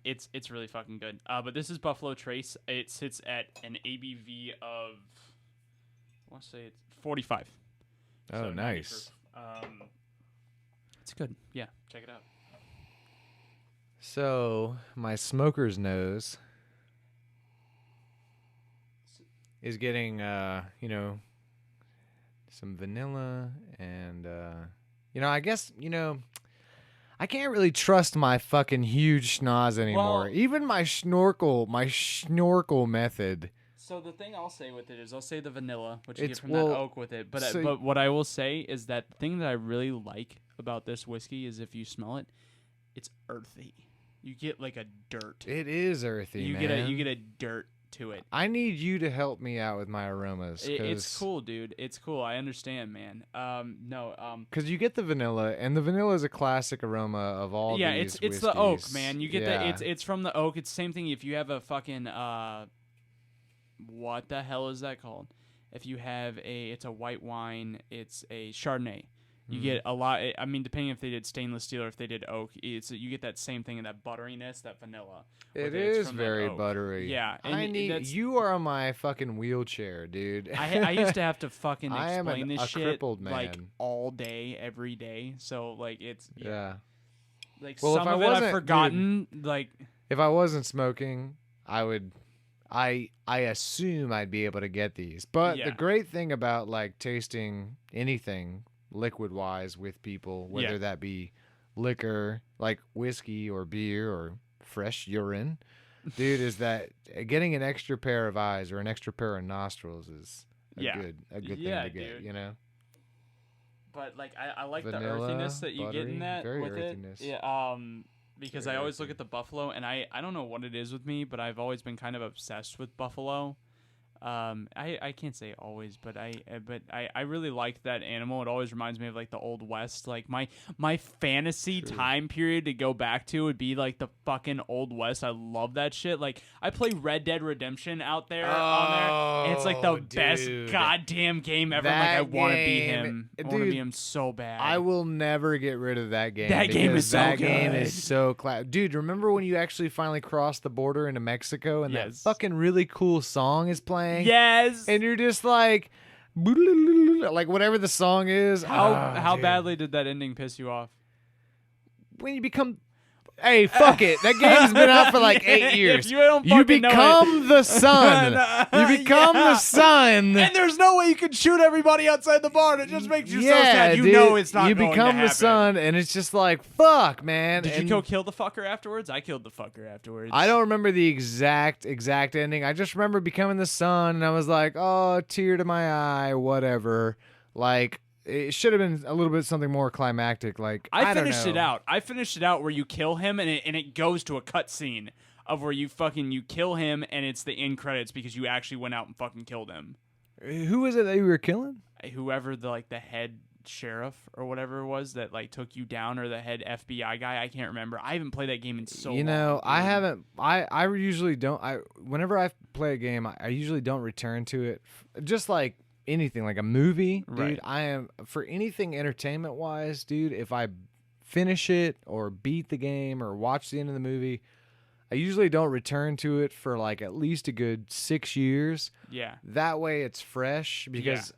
It's really fucking good. But this is Buffalo Trace. It sits at an ABV of, I want to say it's 45. Oh, So 90 nice. proof. It's good. Yeah, check it out. So my smoker's nose is getting, some vanilla and, I guess, I can't really trust my fucking huge schnoz anymore. Well- Even my schnorkel method. So the thing I'll say with it is I'll say the vanilla, which you It's- get from well, that oak with it. But so but what I will say is that the thing that I really like about this whiskey is if you smell it, it's earthy. You get like a dirt. It is earthy, You man. get a dirt to it. I need you to help me out with my aromas. It's cool, dude. It's cool. I understand, man. Because you get the vanilla, and the vanilla is a classic aroma of all yeah, these it's the oak, whiskeys. man. You get Yeah. it's from the oak. It's the same thing if you have a fucking what the hell is that called? If you have it's a white wine, it's a Chardonnay. You get a lot. I mean, depending if they did stainless steel or if they did oak, you get that same thing in that butteriness, that vanilla. It It's is from that very oak. buttery. Yeah, and I need that's- you are on my fucking wheelchair, dude. I used to have to fucking I am explain this a shit crippled like man. all day, every day. So like it's yeah. like Well, if some I of it I've wasn't- forgotten. Like If I wasn't smoking, I would. I assume I'd be able to get these. But Yeah. the great thing about like tasting anything liquid wise with people, whether Yeah. that be liquor, like whiskey or beer or fresh urine, dude, is that getting an extra pair of eyes or an extra pair of nostrils is a Yeah. good Yeah, thing to get, dude. But like I like Vanilla, the earthiness that you get buttery, in that very with earthiness. it. Yeah, because Very I always look earthy. at the buffalo and I don't know what it is with me, but I've always been kind of obsessed with buffalo. I can't say always, but I really like that animal. It always reminds me of like the Old West. Like my fantasy time period to go back to would be like the fucking Old West. I love that shit. Like I play Red Dead Redemption out there on there, and it's like the Oh, best dude. goddamn game ever. And, That like I want to be game- him. I want to dude, be him so bad. I will never get rid of that game. That game because is so that game good. is so dude, remember when you actually finally crossed the border into Mexico and that Yes. fucking really cool song is playing? Yes. And you're just like whatever the song is. How dude. badly did that ending piss you off? When you become Hey, fuck it. That game's been out for like 8 years. If you don't You fucking know become the sun. You become the sun. And there's no way you can shoot everybody outside the bar. It just makes you so sad. You dude, know it's not you going become to the happen. sun, and it's just like, fuck, man. Did And you go kill the fucker afterwards? I killed the fucker afterwards. I don't remember the exact ending. I just remember becoming the sun, and I was like, oh, tear to my eye, whatever. Like, it should have been a little bit something more climactic. Like, I don't finished know. it out. I finished it out where you kill him, and it goes to a cutscene of where you kill him, and it's the end credits because you actually went out and fucking killed him. Who was it that you were killing? Whoever the head sheriff or whatever it was that took you down, or the head FBI guy. I can't remember. I haven't played that game in so long. You know, I dude. haven't. I usually don't. Whenever I play a game, I usually don't return to it. Just like anything, like a movie, dude. Right. I am for anything entertainment wise, dude. If I finish it or beat the game or watch the end of the movie, I usually don't return to it for like at least a good 6 years. Yeah. That way it's fresh because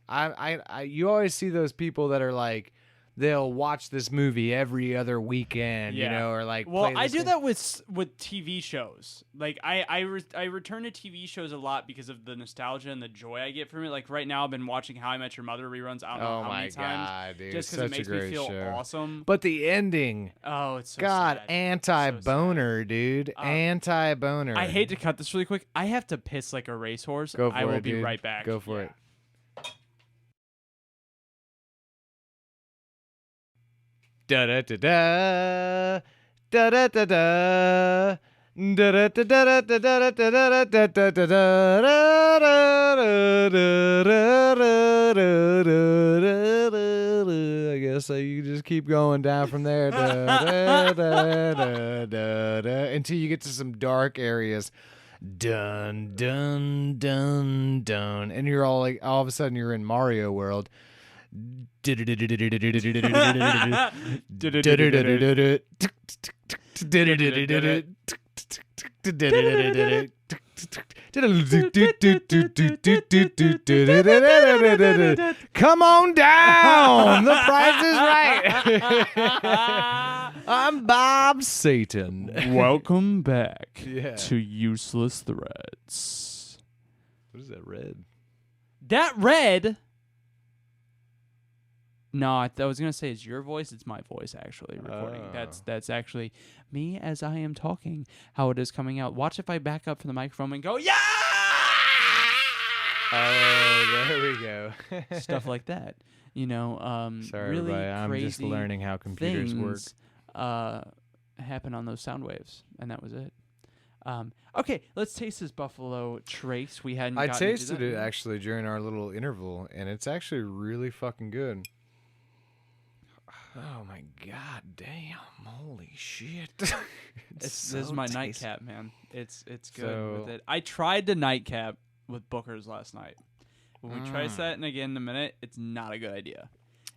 you always see those people that are like, they'll watch this movie every other weekend, you know, or like. Well, play I this do game. that with TV shows. Like I return to TV shows a lot because of the nostalgia and the joy I get from it. Like right now, I've been watching How I Met Your Mother reruns. I don't know how many times. God, dude, just because it such a makes me great feel show. awesome. But the ending, Oh, it's so God, sad. anti-boner, dude, anti-boner. I hate to cut this really quick. I have to piss like a racehorse. Go for I will it, be dude. right back. Go for it. Da da da da da da da da. Da da da da da da da da da da da da. I guess you just keep going down from there until you get to some dark areas. Dun dun dun dun, and you're all like, all of a sudden you're in Mario World. Come on down. The price is right. I'm Bob Satan. Welcome back Yeah. to Useless Threads. What is that red? That red. No, I was gonna say it's your voice. It's my voice actually recording. Oh. That's actually me as I am talking. How it is coming out. Watch if I back up from the microphone and go, yeah. Oh, there we go. Stuff like that. You know, Sorry, really everybody. I'm just crazy learning how computers work. things happen on those sound waves, and that was it. Okay, let's taste this Buffalo Trace. We hadn't. I gotten to tasted that it yet. actually during our little interval, and it's actually really fucking good. Oh my god, damn! Holy shit! This is my nightcap, man. It's good with So- it. I tried the nightcap with Booker's last night. When we try that again in a minute, it's not a good idea.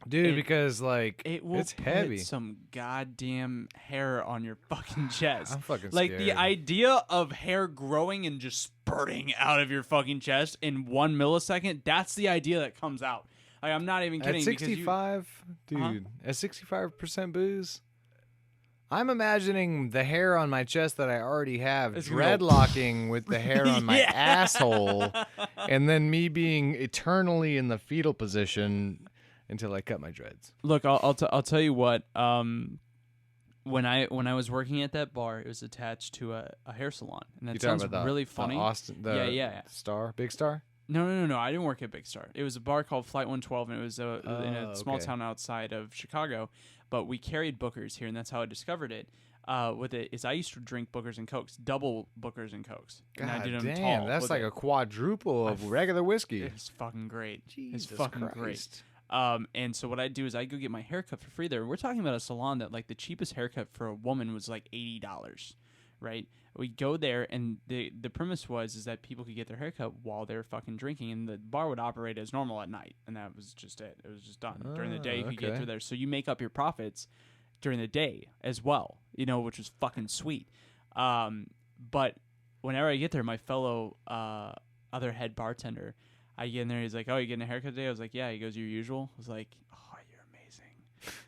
Dude, because like It will it's put heavy. some goddamn hair on your fucking chest. I'm fucking like scared. the idea of hair growing and just spurting out of your fucking chest in 1 millisecond. That's the idea that comes out. Like, I'm not even kidding. At 65, dude, at 65% booze, I'm imagining the hair on my chest that I already have It's gonna go- dreadlocking with the hair on my Yeah. asshole, and then me being eternally in the fetal position until I cut my dreads. Look, I'll tell you what. When I was working at that bar, it was attached to a hair salon, and that You talking sounds about really funny. Austin, Yeah. Star, Big Star. No. I didn't work at Big Star. It was a bar called Flight 112, and it was in a small okay. town outside of Chicago. But we carried Bookers here, and that's how I discovered it. With it is I used to drink Bookers and Cokes, double Bookers and Cokes. And I God did them damn, tall that's with like it. a quadruple of regular whiskey. It's fucking great. Jesus it's fucking great. Christ. And so what I do is I go get my haircut for free there. We're talking about a salon that like the cheapest haircut for a woman was like $80, right? We go there, and the premise is that people could get their haircut while they're fucking drinking, and the bar would operate as normal at night, and that was just it. It was just done. During the day, you could get okay. through there. So you make up your profits during the day as well, you know, which was fucking sweet. But whenever I get there, my fellow other head bartender, I get in there, he's like, oh, you getting a haircut today? I was like, yeah. He goes, your usual? I was like, oh, you're amazing.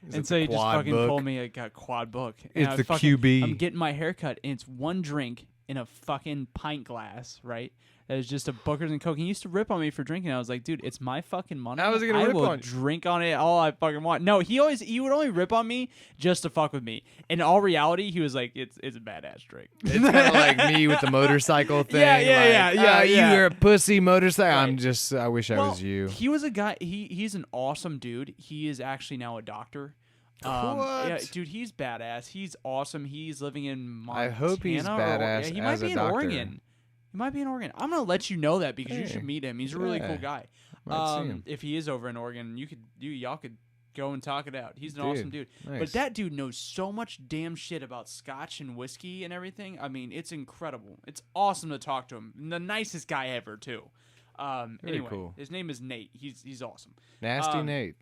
Is And it so the he just quad fucking book? told me I got quad book. And It's I the fucking, QB. I'm getting my hair cut, and it's one drink in a fucking pint glass, right? That is just a Booker's and Coke. He used to rip on me for drinking. I was like, dude, it's my fucking money. How is he gonna I rip will on you? drink on it all I fucking want. No, he would only rip on me just to fuck with me. In all reality, he was like, it's a badass drink. It's kind of like me with the motorcycle thing. Yeah, like, yeah. You're a pussy motorcycle. Right. I wish I was you. He was a guy. He's an awesome dude. He is actually now a doctor. What? Yeah, dude, he's badass. He's awesome. He's living in Montana. I hope he's or- badass yeah, he might as be a in doctor. Oregon. He might be in Oregon. I'm gonna let you know that because you Hey. should meet him. He's a really Yeah. cool guy. Might see him. If he is over in Oregon, y'all could go and talk it out. He's an awesome dude. Nice. But that dude knows so much damn shit about scotch and whiskey and everything. I mean, it's incredible. It's awesome to talk to him. The nicest guy ever too. Very Anyway, cool. his name is Nate. He's awesome. Nasty Nate.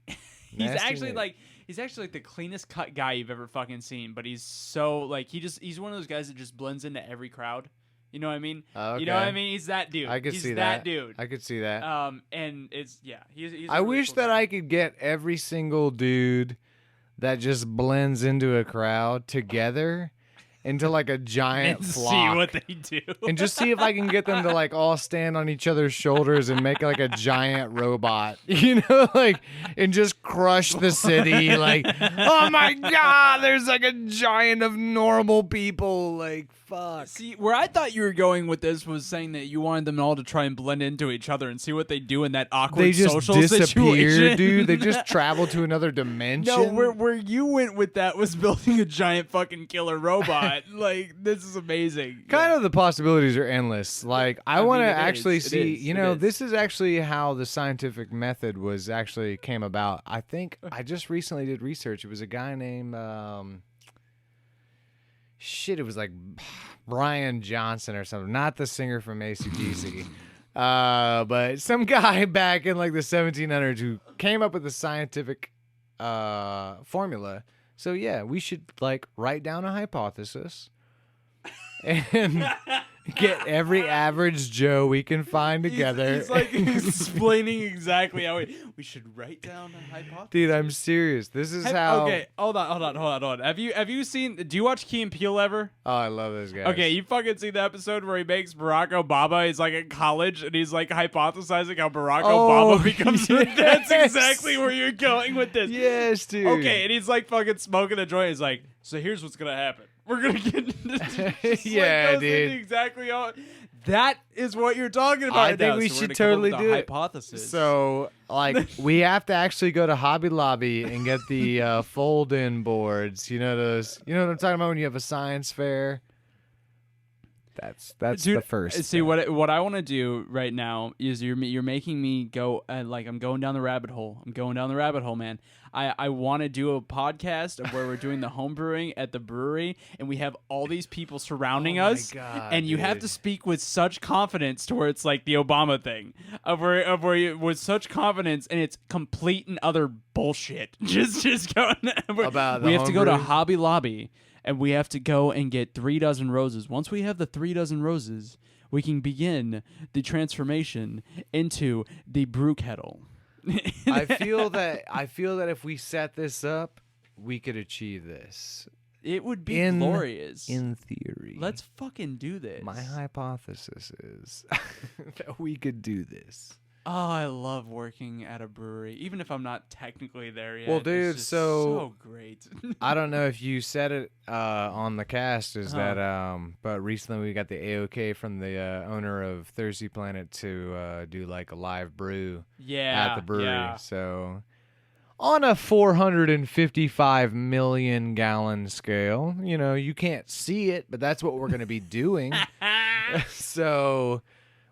He's Nasty actually Nate. like the cleanest cut guy you've ever fucking seen. But he's so like he's one of those guys that just blends into every crowd. You know what I mean? Okay. You know what I mean? He's that dude. I could he's see that dude. I could see that. And it's he's a I really wish cool that guy. I could get every single dude that just blends into a crowd together into like a giant and flock. see what they do. And just see if I can get them to like all stand on each other's shoulders and make like a giant robot, and just crush the city. Like, oh my God, there's like a giant of normal people. Like, fuck. See, where I thought you were going with this was saying that you wanted them all to try and blend into each other and see what they do in that awkward They just social disappear, situation. dude. They just travel to another dimension. No, where you went with that was building a giant fucking killer robot. Like, this is amazing. Kind of the possibilities are endless. Like, I mean, want to it actually is. It see, is. It is. this is actually how the scientific method was actually came about. I think I just recently did research. It was a guy named, it was like Brian Johnson or something. Not the singer from AC/DC. But some guy back in like the 1700s who came up with the scientific formula. So yeah, we should like write down a hypothesis and get every average Joe we can find together. He's like explaining exactly how we should write down a hypothesis. Dude, I'm serious. This is how. Okay, hold on. Have you seen? Do you watch Key and Peele ever? Oh, I love this guy. Okay, you fucking see the episode where he makes Barack Obama. He's like in college and he's like hypothesizing how Barack Oh, Obama becomes. yes. That's exactly where you're going with this. Yes, dude. Okay, and he's like fucking smoking a joint. He's like, so here's what's gonna happen. We're gonna get into just, Yeah, goes dude. into exactly all. That is what you're talking about. I right think now. we So we're should gonna come up totally with a do it. hypothesis. So, like, we have to actually go to Hobby Lobby and get the fold-in boards. You know those? You know what I'm talking about when you have a science fair? That's Dude, the first. See step. what I want to do right now is you're making me go like I'm going down the rabbit hole. I'm going down the rabbit hole, man. I want to do a podcast of where we're doing the home brewing at the brewery, and we have all these people surrounding Oh my us, God, and you have dude. to speak with such confidence to where it's like the Obama thing, where you with such confidence, and it's complete and utter bullshit. just going About the we have to go to homebrew? Hobby Lobby. And we have to go and get 3 dozen roses. Once we have the 3 dozen roses, we can begin the transformation into the brew kettle. I feel that if we set this up, we could achieve this. It would be In- glorious. In theory. Let's fucking do this. My hypothesis is that we could do this. Oh, I love working at a brewery, even if I'm not technically there yet. Well, It's dude, just so- great. I don't know if you said it on the cast, is Uh-huh. that but recently we got the AOK from the owner of Thirsty Planet to do like a live brew yeah, at the brewery. yeah. So on a 455 million gallon scale, you can't see it, but that's what we're going to be doing. So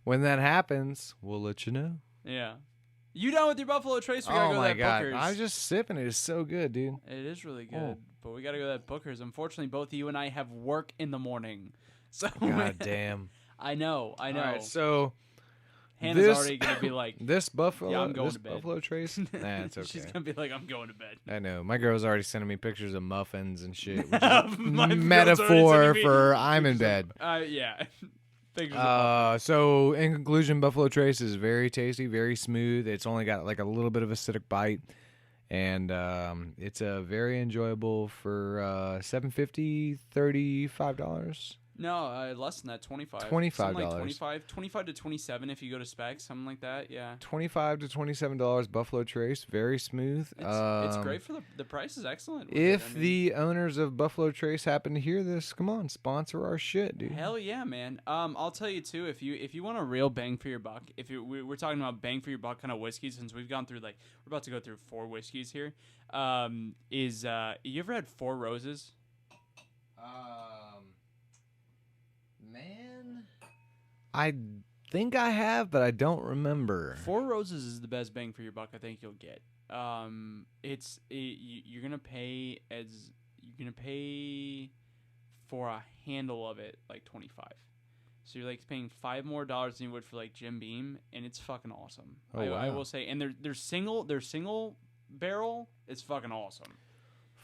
when that happens, we'll let you know. Yeah. You down with your Buffalo Trace? We gotta Oh go to my that God. Booker's. I was just sipping it. It's so good, dude. It is really good, Oh. but we gotta go to that Booker's. Unfortunately, both you and I have work in the morning, so God damn. I know. All right, so Hannah's this- already gonna be like, this Buffalo, Yeah, I'm going this to bed. Buffalo Trace, nah, it's okay. she's gonna be like, I'm going to bed. I know. My girl's already sending me pictures of muffins and shit. Which is My a girl's already metaphor sending me for I'm in bed. Yeah. Pictures of So in conclusion, Buffalo Trace is very tasty, very smooth. It's only got like a little bit of acidic bite, And it's a very enjoyable for $7.50, $35. No, less than that, $25. $25. Something like 25 to 27 if you go to Specs, something like that. Yeah. $25 to $27 Buffalo Trace, very smooth. It's great for the price is excellent. If the owners of Buffalo Trace happen to hear this, come on, sponsor our shit, dude. Hell yeah, man. I'll tell you too, if you want a real bang for your buck, we're talking about bang for your buck kind of whiskey, since we've gone through we're about to go through 4 whiskeys here. You ever had Four Roses? Man, I think I have, but I don't remember. Four Roses is the best bang for your buck I think you'll get. You're gonna pay for a handle of it like $25. So you're paying $5 more than you would for Jim Beam, and it's fucking awesome. Oh, wow. I will say, and they're single barrel. It's fucking awesome.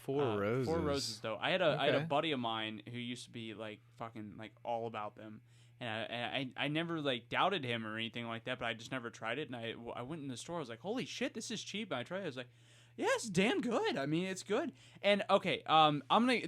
Four Roses. Four Roses, though. I had a buddy of mine who used to be fucking all about them, and I never doubted him or anything like that, but I just never tried it. And I went in the store. I was like, holy shit, this is cheap. And I tried it. I was like, yeah, it's damn good. I mean, it's good. And okay,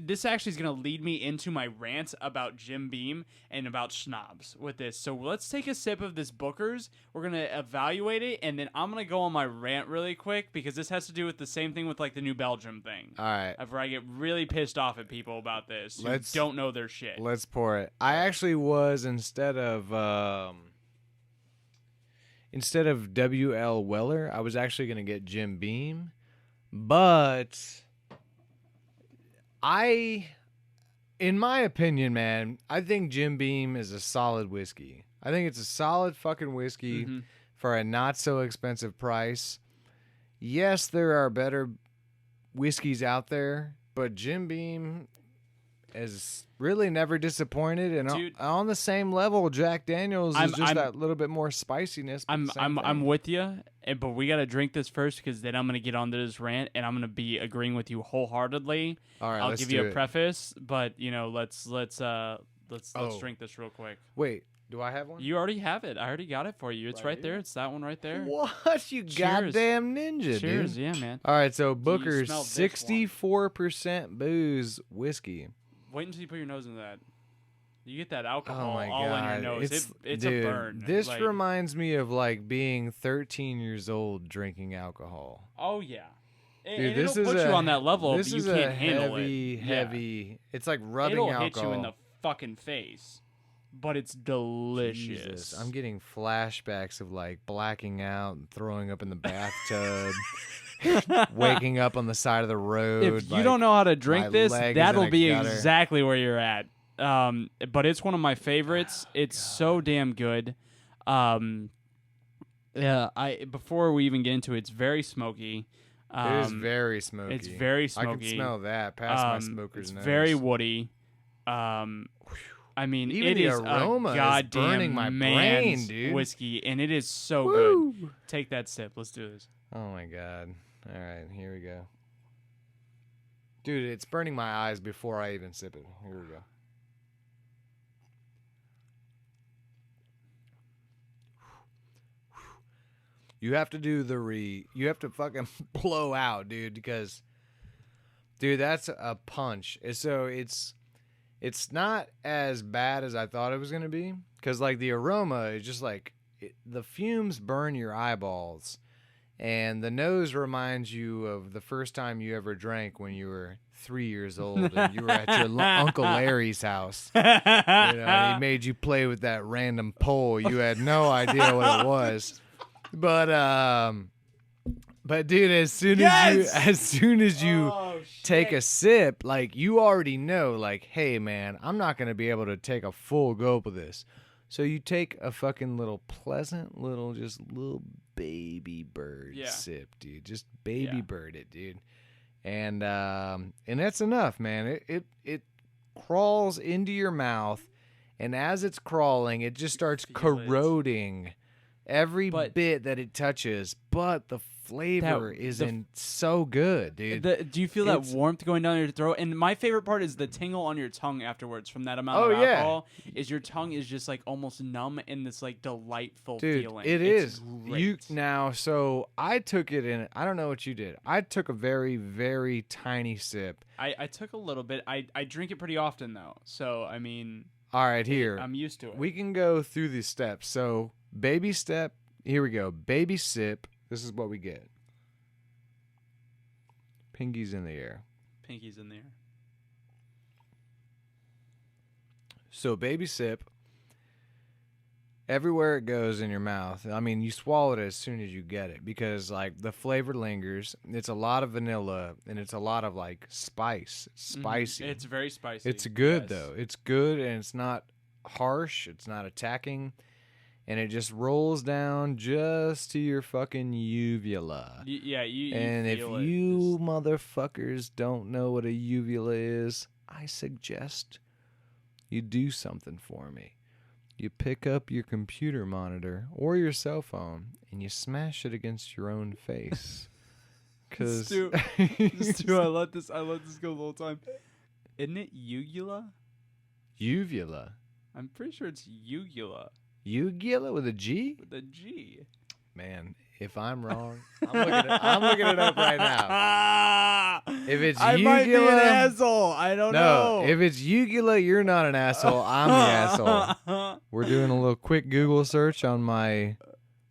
this actually is gonna lead me into my rant about Jim Beam and about schnapps with this. So let's take a sip of this Booker's. We're gonna evaluate it, and then I'm gonna go on my rant really quick, because this has to do with the same thing with the New Belgium thing. All right. Where I get really pissed off at people about this who don't know their shit. Let's pour it. I actually was, instead of W.L. Weller, I was actually gonna get Jim Beam. But in my opinion, man, I think Jim Beam is a solid whiskey. I think it's a solid fucking whiskey for a not so expensive price. Yes, there are better whiskeys out there, but Jim Beam is really never disappointed, and dude, on the same level, Jack Daniels is just that little bit more spiciness. I'm with you, but we gotta drink this first, because then I'm gonna get onto this rant, and I'm gonna be agreeing with you wholeheartedly. All right, I'll give you a preface, but let's drink this real quick. Wait, do I have one? You already have it. I already got it for you. It's right there. It's that one right there. What? You goddamn ninja, Cheers, dude. yeah, man. All right, so Booker's smell this 64% booze whiskey. Wait until you put your nose in that. You get that alcohol Oh my all God. in your nose. It's dude, a burn. This reminds me of being 13 years old drinking alcohol. Oh yeah. Dude, and it'll put you on that level, but you can't handle it. Heavy. It's like rubbing it'll alcohol. Hit you in the fucking face, but it's delicious. Jesus, I'm getting flashbacks of blacking out and throwing up in the bathtub. Waking up on the side of the road. If you don't know how to drink this, that'll be exactly where you're at. But it's one of my favorites. It's so damn good. Before we even get into it, it's very smoky. It is very smoky. It's very smoky. I can smell that past my smoker's nose. It's very woody. I mean, even it the is aroma a goddamn is burning my brain, dude. Whiskey, and it is so Woo. good. Take that sip. Let's do this. Oh my God. All right, here we go. Dude, it's burning my eyes before I even sip it. Here we go. You have to do you have to fucking blow out, dude, because dude, that's a punch. So it's not as bad as I thought it was going to be, cuz the aroma is just the fumes burn your eyeballs. And the nose reminds you of the first time you ever drank when you were 3 years old and you were at your Uncle Larry's house. And he made you play with that random pole. You had no idea what it was. But dude, as soon as you take a sip, you already know, hey man, I'm not gonna be able to take a full gulp of this. So you take a fucking little pleasant little baby bird sip, dude. Just baby bird it, dude. And that's enough, man. It crawls into your mouth, and as it's crawling, it just starts corroding every bit that it touches. But the flavor so good, dude. Do you feel that It's- warmth going down your throat? And my favorite part is the tingle on your tongue afterwards from that amount Oh, of yeah. alcohol. Is your tongue is just like almost numb in this like delightful Dude, feeling. it It's is. great. So I took it in. I don't know what you did. I took a very, very tiny sip. I took a little bit. I drink it pretty often though. So I mean, All right, here. I'm used to it. We can go through these steps. So, baby step. Here we go. Baby sip. This is what we get. Pinkies in the air. Pinky's in there. So, baby sip. Everywhere it goes in your mouth. I mean, you swallow it as soon as you get it because, like, the flavor lingers. It's a lot of vanilla and it's a lot of, like, spice. It's spicy. It's very spicy. It's good, Yes. though. It's good and it's not harsh. It's not attacking. And it just rolls down just to your fucking uvula. Yeah, you And if feel it. you motherfuckers don't know what a uvula is, I suggest you do something for me. You pick up your computer monitor or your cell phone and you smash it against your own face. Cause Stu, Stu, I let this go the whole time. Isn't it uvula? uvula. I'm pretty sure it's uvula Uvula with a G? with a G. Man, if I'm wrong, I'm looking it up right now. If it's I might be an uvula, asshole. I don't no, know. if it's uvula, you're not an asshole. I'm the asshole. We're doing a little quick Google search on my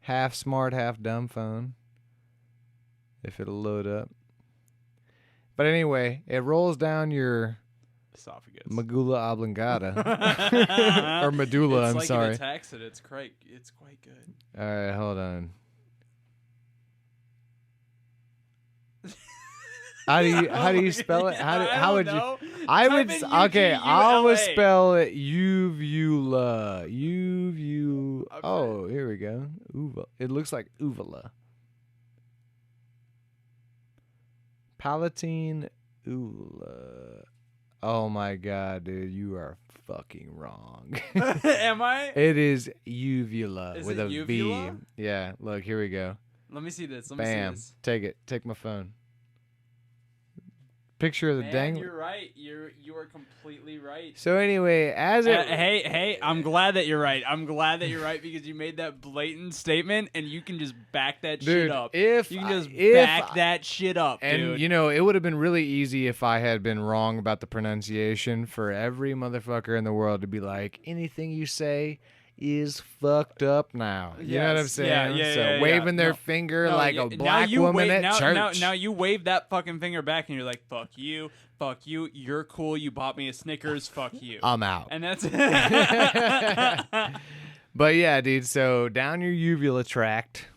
half smart, half dumb phone. If it'll load up. But anyway, it rolls down your Esophagus. medulla oblongata. Or medulla, it's I'm like sorry. It attacks it. It's quite good. All right, hold on. How do you spell it? How would you? I would I would spell it uvula. Oh, here we go. Uva. It looks like uvula. Palatine uvula. Oh my god, dude, you are fucking wrong. Am I? It is uvula Is with it a uvula? V. Yeah, look, here we go. Let me see this. Let me Bam. see this. Take it. Take my phone. Picture of the Man, dang. you're right. You are completely right. So anyway, as it Hey, I'm glad that you're right. I'm glad that you're right because you made that blatant statement and you can just back that dude, shit up. if You can just if back that shit up, and dude. you know, it would have been really easy if I had been wrong about the pronunciation for every motherfucker in the world to be like, anything you say is fucked up now. You know what I'm Yes. saying? Yeah, so yeah. waving their No. finger No, like yeah, a now black you woman wave- at church. Now you wave that fucking finger back and you're like, fuck you, you're cool, you bought me a Snickers, fuck you. I'm out. And that's But yeah, dude, so down your uvula tract.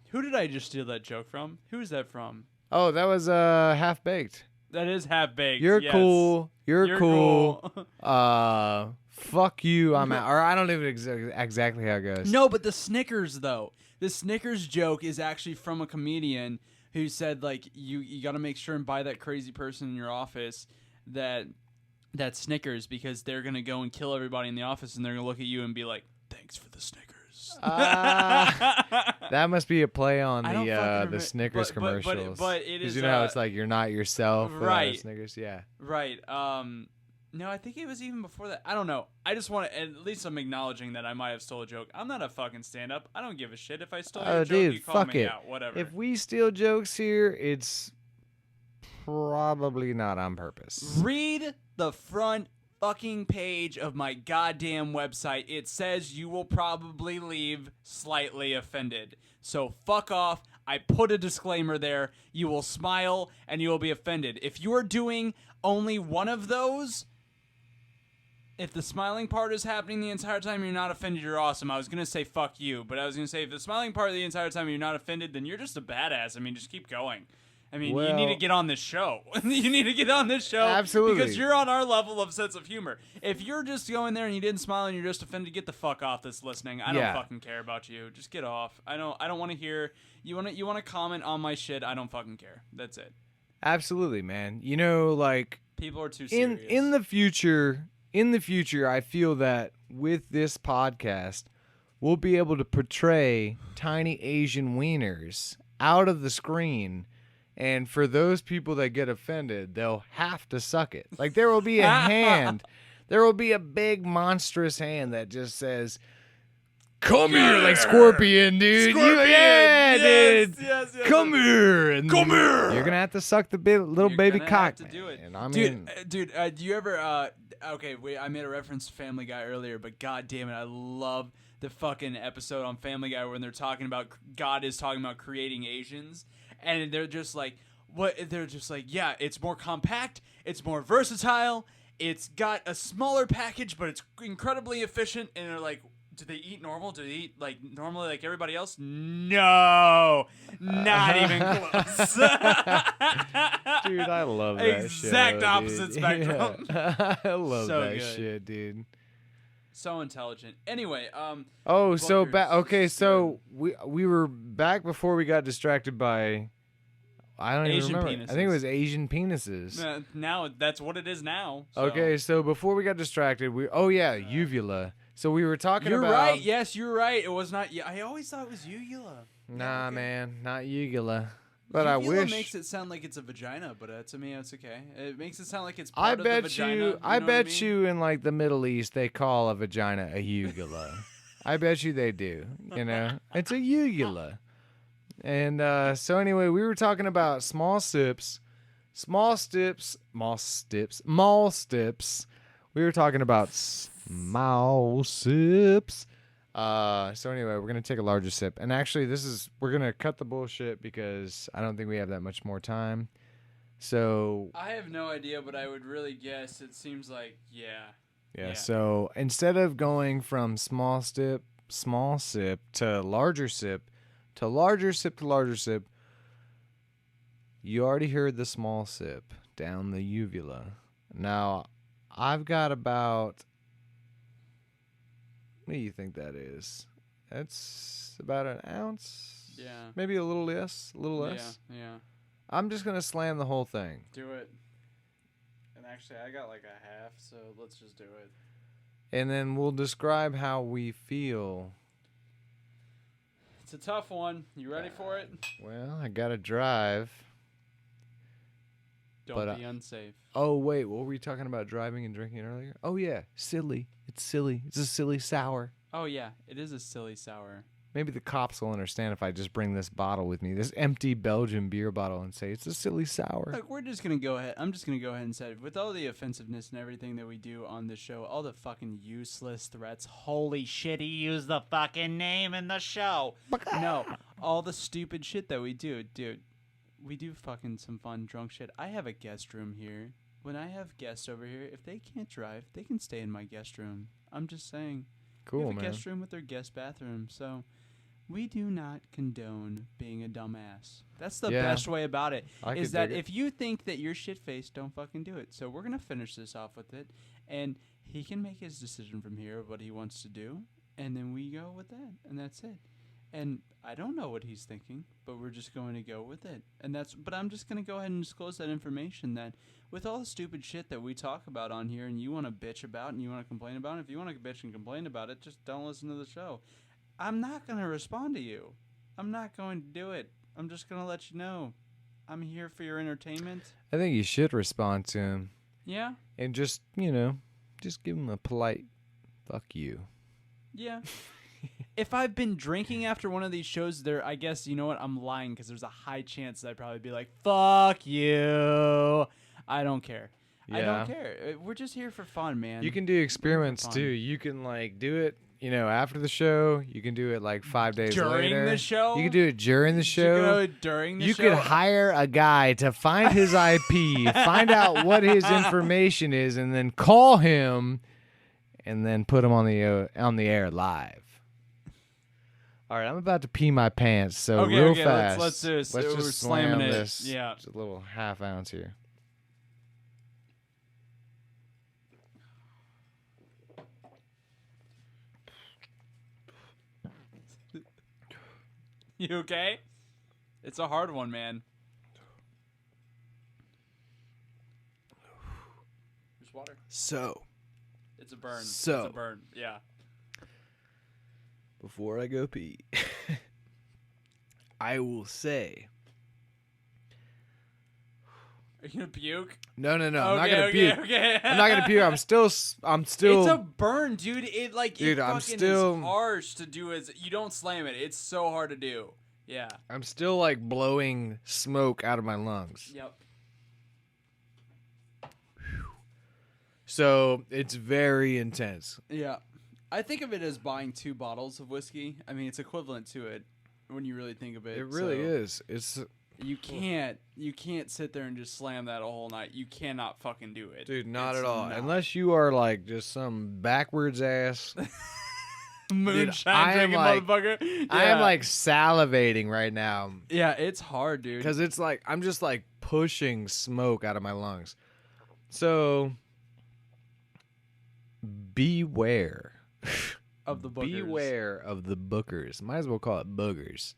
Who did I just steal that joke from? Who is that from? Oh, that was Half Baked. That is Half Baked. You're yes. cool. You're cool. cool. Fuck you. I'm out. Or I don't even exactly how it goes. No, but the Snickers though. The Snickers joke is actually from a comedian who said like you got to make sure and buy that crazy person in your office that Snickers because they're going to go and kill everybody in the office and they're going to look at you and be like, "Thanks for the Snickers." That must be a play on I don't fucking the remember- Snickers but commercials. it is Because you know how it's like you're not yourself. right. Snickers. Yeah. right. No, I think it was even before that. I don't know. I just want to, at least I'm acknowledging that I might have stole a joke. I'm not a fucking stand-up. I don't give a shit. If I stole your Oh, joke, dude, you call fuck me it. out. Whatever. If we steal jokes here, it's probably not on purpose. Read the front fucking page of my goddamn website. It says you will probably leave slightly offended. So fuck off. I put a disclaimer there. You will smile and you will be offended. If you are doing only one of those, if the smiling part is happening the entire time you're not offended, you're awesome. I was going to say fuck you, but I was going to say if the smiling part the entire time you're not offended, then you're just a badass. I mean, just keep going. I mean, you need to get on this show. You need to get on this show. Absolutely. Because you're on our level of sense of humor. If you're just going there and you didn't smile and you're just offended, get the fuck off this listening. I don't Yeah. fucking care about you. Just get off. I don't want to hear you want to comment on my shit. I don't fucking care. That's it. Absolutely, man. You know, like People are too serious. in the future, I feel that with this podcast, we'll be able to portray tiny Asian wieners out of the screen. And for those people that get offended, they'll have to suck it. Like there will be a hand. There will be a big monstrous hand that just says, "Come here," like Scorpion, dude. Scorpion, Dude. yes. Come here. And Come here. You're gonna have to suck the little You're baby gonna cock. have to do it. And I mean, Dude, do you ever? Okay, wait. I made a reference to Family Guy earlier, but god damn it, I love the fucking episode on Family Guy when they're talking about God is talking about creating Asians, and they're just like, what? They're just like, yeah, it's more compact, it's more versatile, it's got a smaller package, but it's incredibly efficient. And they're like, do they eat normal? Do they eat like normally like everybody else? No, not even close. dude, I love that Exact show, opposite dude. spectrum. Yeah. I love So that good. shit, dude. So intelligent. Anyway, Oh, so Booker's back. Okay, is so we were back before we got distracted by. I don't Asian even remember. I think it penises. was Asian penises. now that's what it is now. So. Okay, so before we got distracted, uvula. So we were talking You're about. right. Yes, you're right. It was not. Yeah, I always thought it was uvula. Nah, okay. man, not uvula. But Uvula I wish. makes it sound like it's a vagina, but to me, it's okay. It makes it sound like it's I part of bet the vagina. you. know I what bet mean? you in like the Middle East they call a vagina a uvula. I bet you they do. You know, it's a uvula. And so anyway, we were talking about small sips. We were talking about small sips. So anyway, we're gonna take a larger sip. And actually, we're gonna cut the bullshit because I don't think we have that much more time. So I have no idea, but I would really guess. It seems like yeah. So instead of going from small sip to larger sip to larger sip to larger sip, you already heard the small sip down the uvula. Now, I've got about. What do you think that is? That's about an ounce. Yeah. Maybe a little less. Yeah. I'm just gonna slam the whole thing. Do it. And actually, I got like a half, so let's just do it. And then we'll describe how we feel. It's a tough one. You ready for it? Well, I gotta drive. Don't be unsafe. Oh, wait. What were we talking about driving and drinking earlier? Oh, yeah. Silly. It's silly. It's a silly sour. Oh yeah, it is a silly sour. Maybe the cops will understand if I just bring this bottle with me, this empty Belgian beer bottle, and say it's a silly sour. Look, we're just gonna go ahead. I'm just gonna go ahead and say, with all the offensiveness and everything that we do on this show, all the fucking useless threats. Holy shit, he used the fucking name in the show. No, all the stupid shit that we do, dude. We do fucking some fun drunk shit. I have a guest room here. When I have guests over here, if they can't drive, they can stay in my guest room. I'm just saying. Cool, we have a man. guest room with their guest bathroom, so we do not condone being a dumbass. That's the Yeah. best way about it. I Is could that dig it. if you think that you're shit-faced, don't fucking do it. So we're gonna finish this off with it, and he can make his decision from here of what he wants to do, and then we go with that, and that's it. And I don't know what he's thinking, but we're just going to go with it. But I'm just going to go ahead and disclose that information that with all the stupid shit that we talk about on here and you want to bitch about and you want to complain about it, if you want to bitch and complain about it, just don't listen to the show. I'm not going to respond to you. I'm not going to do it. I'm just going to let you know. I'm here for your entertainment. I think you should respond to him. Yeah? And just give him a polite fuck you. Yeah. If I've been drinking after one of these shows, I guess, you know what? I'm lying because there's a high chance that I'd probably be like, fuck you. I don't care. I Yeah. don't care. We're just here for fun, man. You can do experiments fun. too. You can do it, after the show. You can do it 5 days During later. the show? You can do it during the You show. can do it during the You show. could hire a guy to find his IP, find out what his information is, and then call him, and then put him on the air live. All right, I'm about to pee my pants, so Okay, real okay, fast. let's do this. Let's We're just slamming slam it. this. Yeah. Just a little half ounce here. You okay? It's a hard one, man. There's water. So, It's a burn. So. It's a burn. Yeah. before I go pee, I will say. Are you gonna puke? No. I'm not Okay, gonna okay, puke. okay. I'm not gonna puke. I'm still. It's a burn, dude. It Dude, it I'm fucking still- is harsh to do. As you don't slam it. It's so hard to do. Yeah. I'm still like blowing smoke out of my lungs. Yep. So it's very intense. Yeah. I think of it as buying 2 bottles of whiskey. I mean, it's equivalent to it when you really think of it. It really So is. It's You can't sit there and just slam that a whole night. You cannot fucking do it. dude, not It's at all. not. Unless you are like just some backwards ass. Moonshine I am drinking like- motherfucker. I am Yeah. like salivating right now Yeah, it's hard, dude. because it's like I'm just like pushing smoke out of my lungs. So beware. Of the boogers. Beware of the bookers. Might as well call it boogers.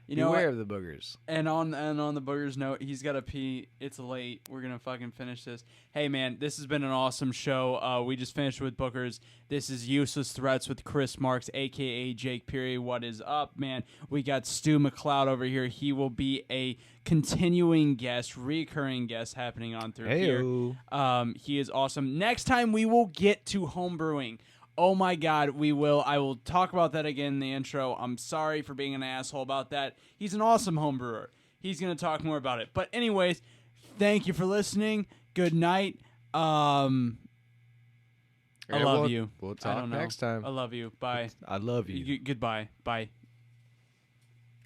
You know Beware what? of the boogers. And on the boogers note, he's got to pee. It's late. We're gonna fucking finish this. Hey man, this has been an awesome show. We just finished with bookers. This is Useless Threats with Chris Marks, aka Jake Peary. What is up, man? We got Stu MacLeod over here. He will be a continuing guest, recurring guest happening on through here. Heyo. He is awesome. Next time we will get to homebrewing. Oh my God, we will. I will talk about that again in the intro. I'm sorry for being an asshole about that. He's an awesome homebrewer. He's going to talk more about it. But anyways, thank you for listening. Good night. I love you. We'll I talk don't know. next time. I love you. Bye. I love you. Goodbye. Bye.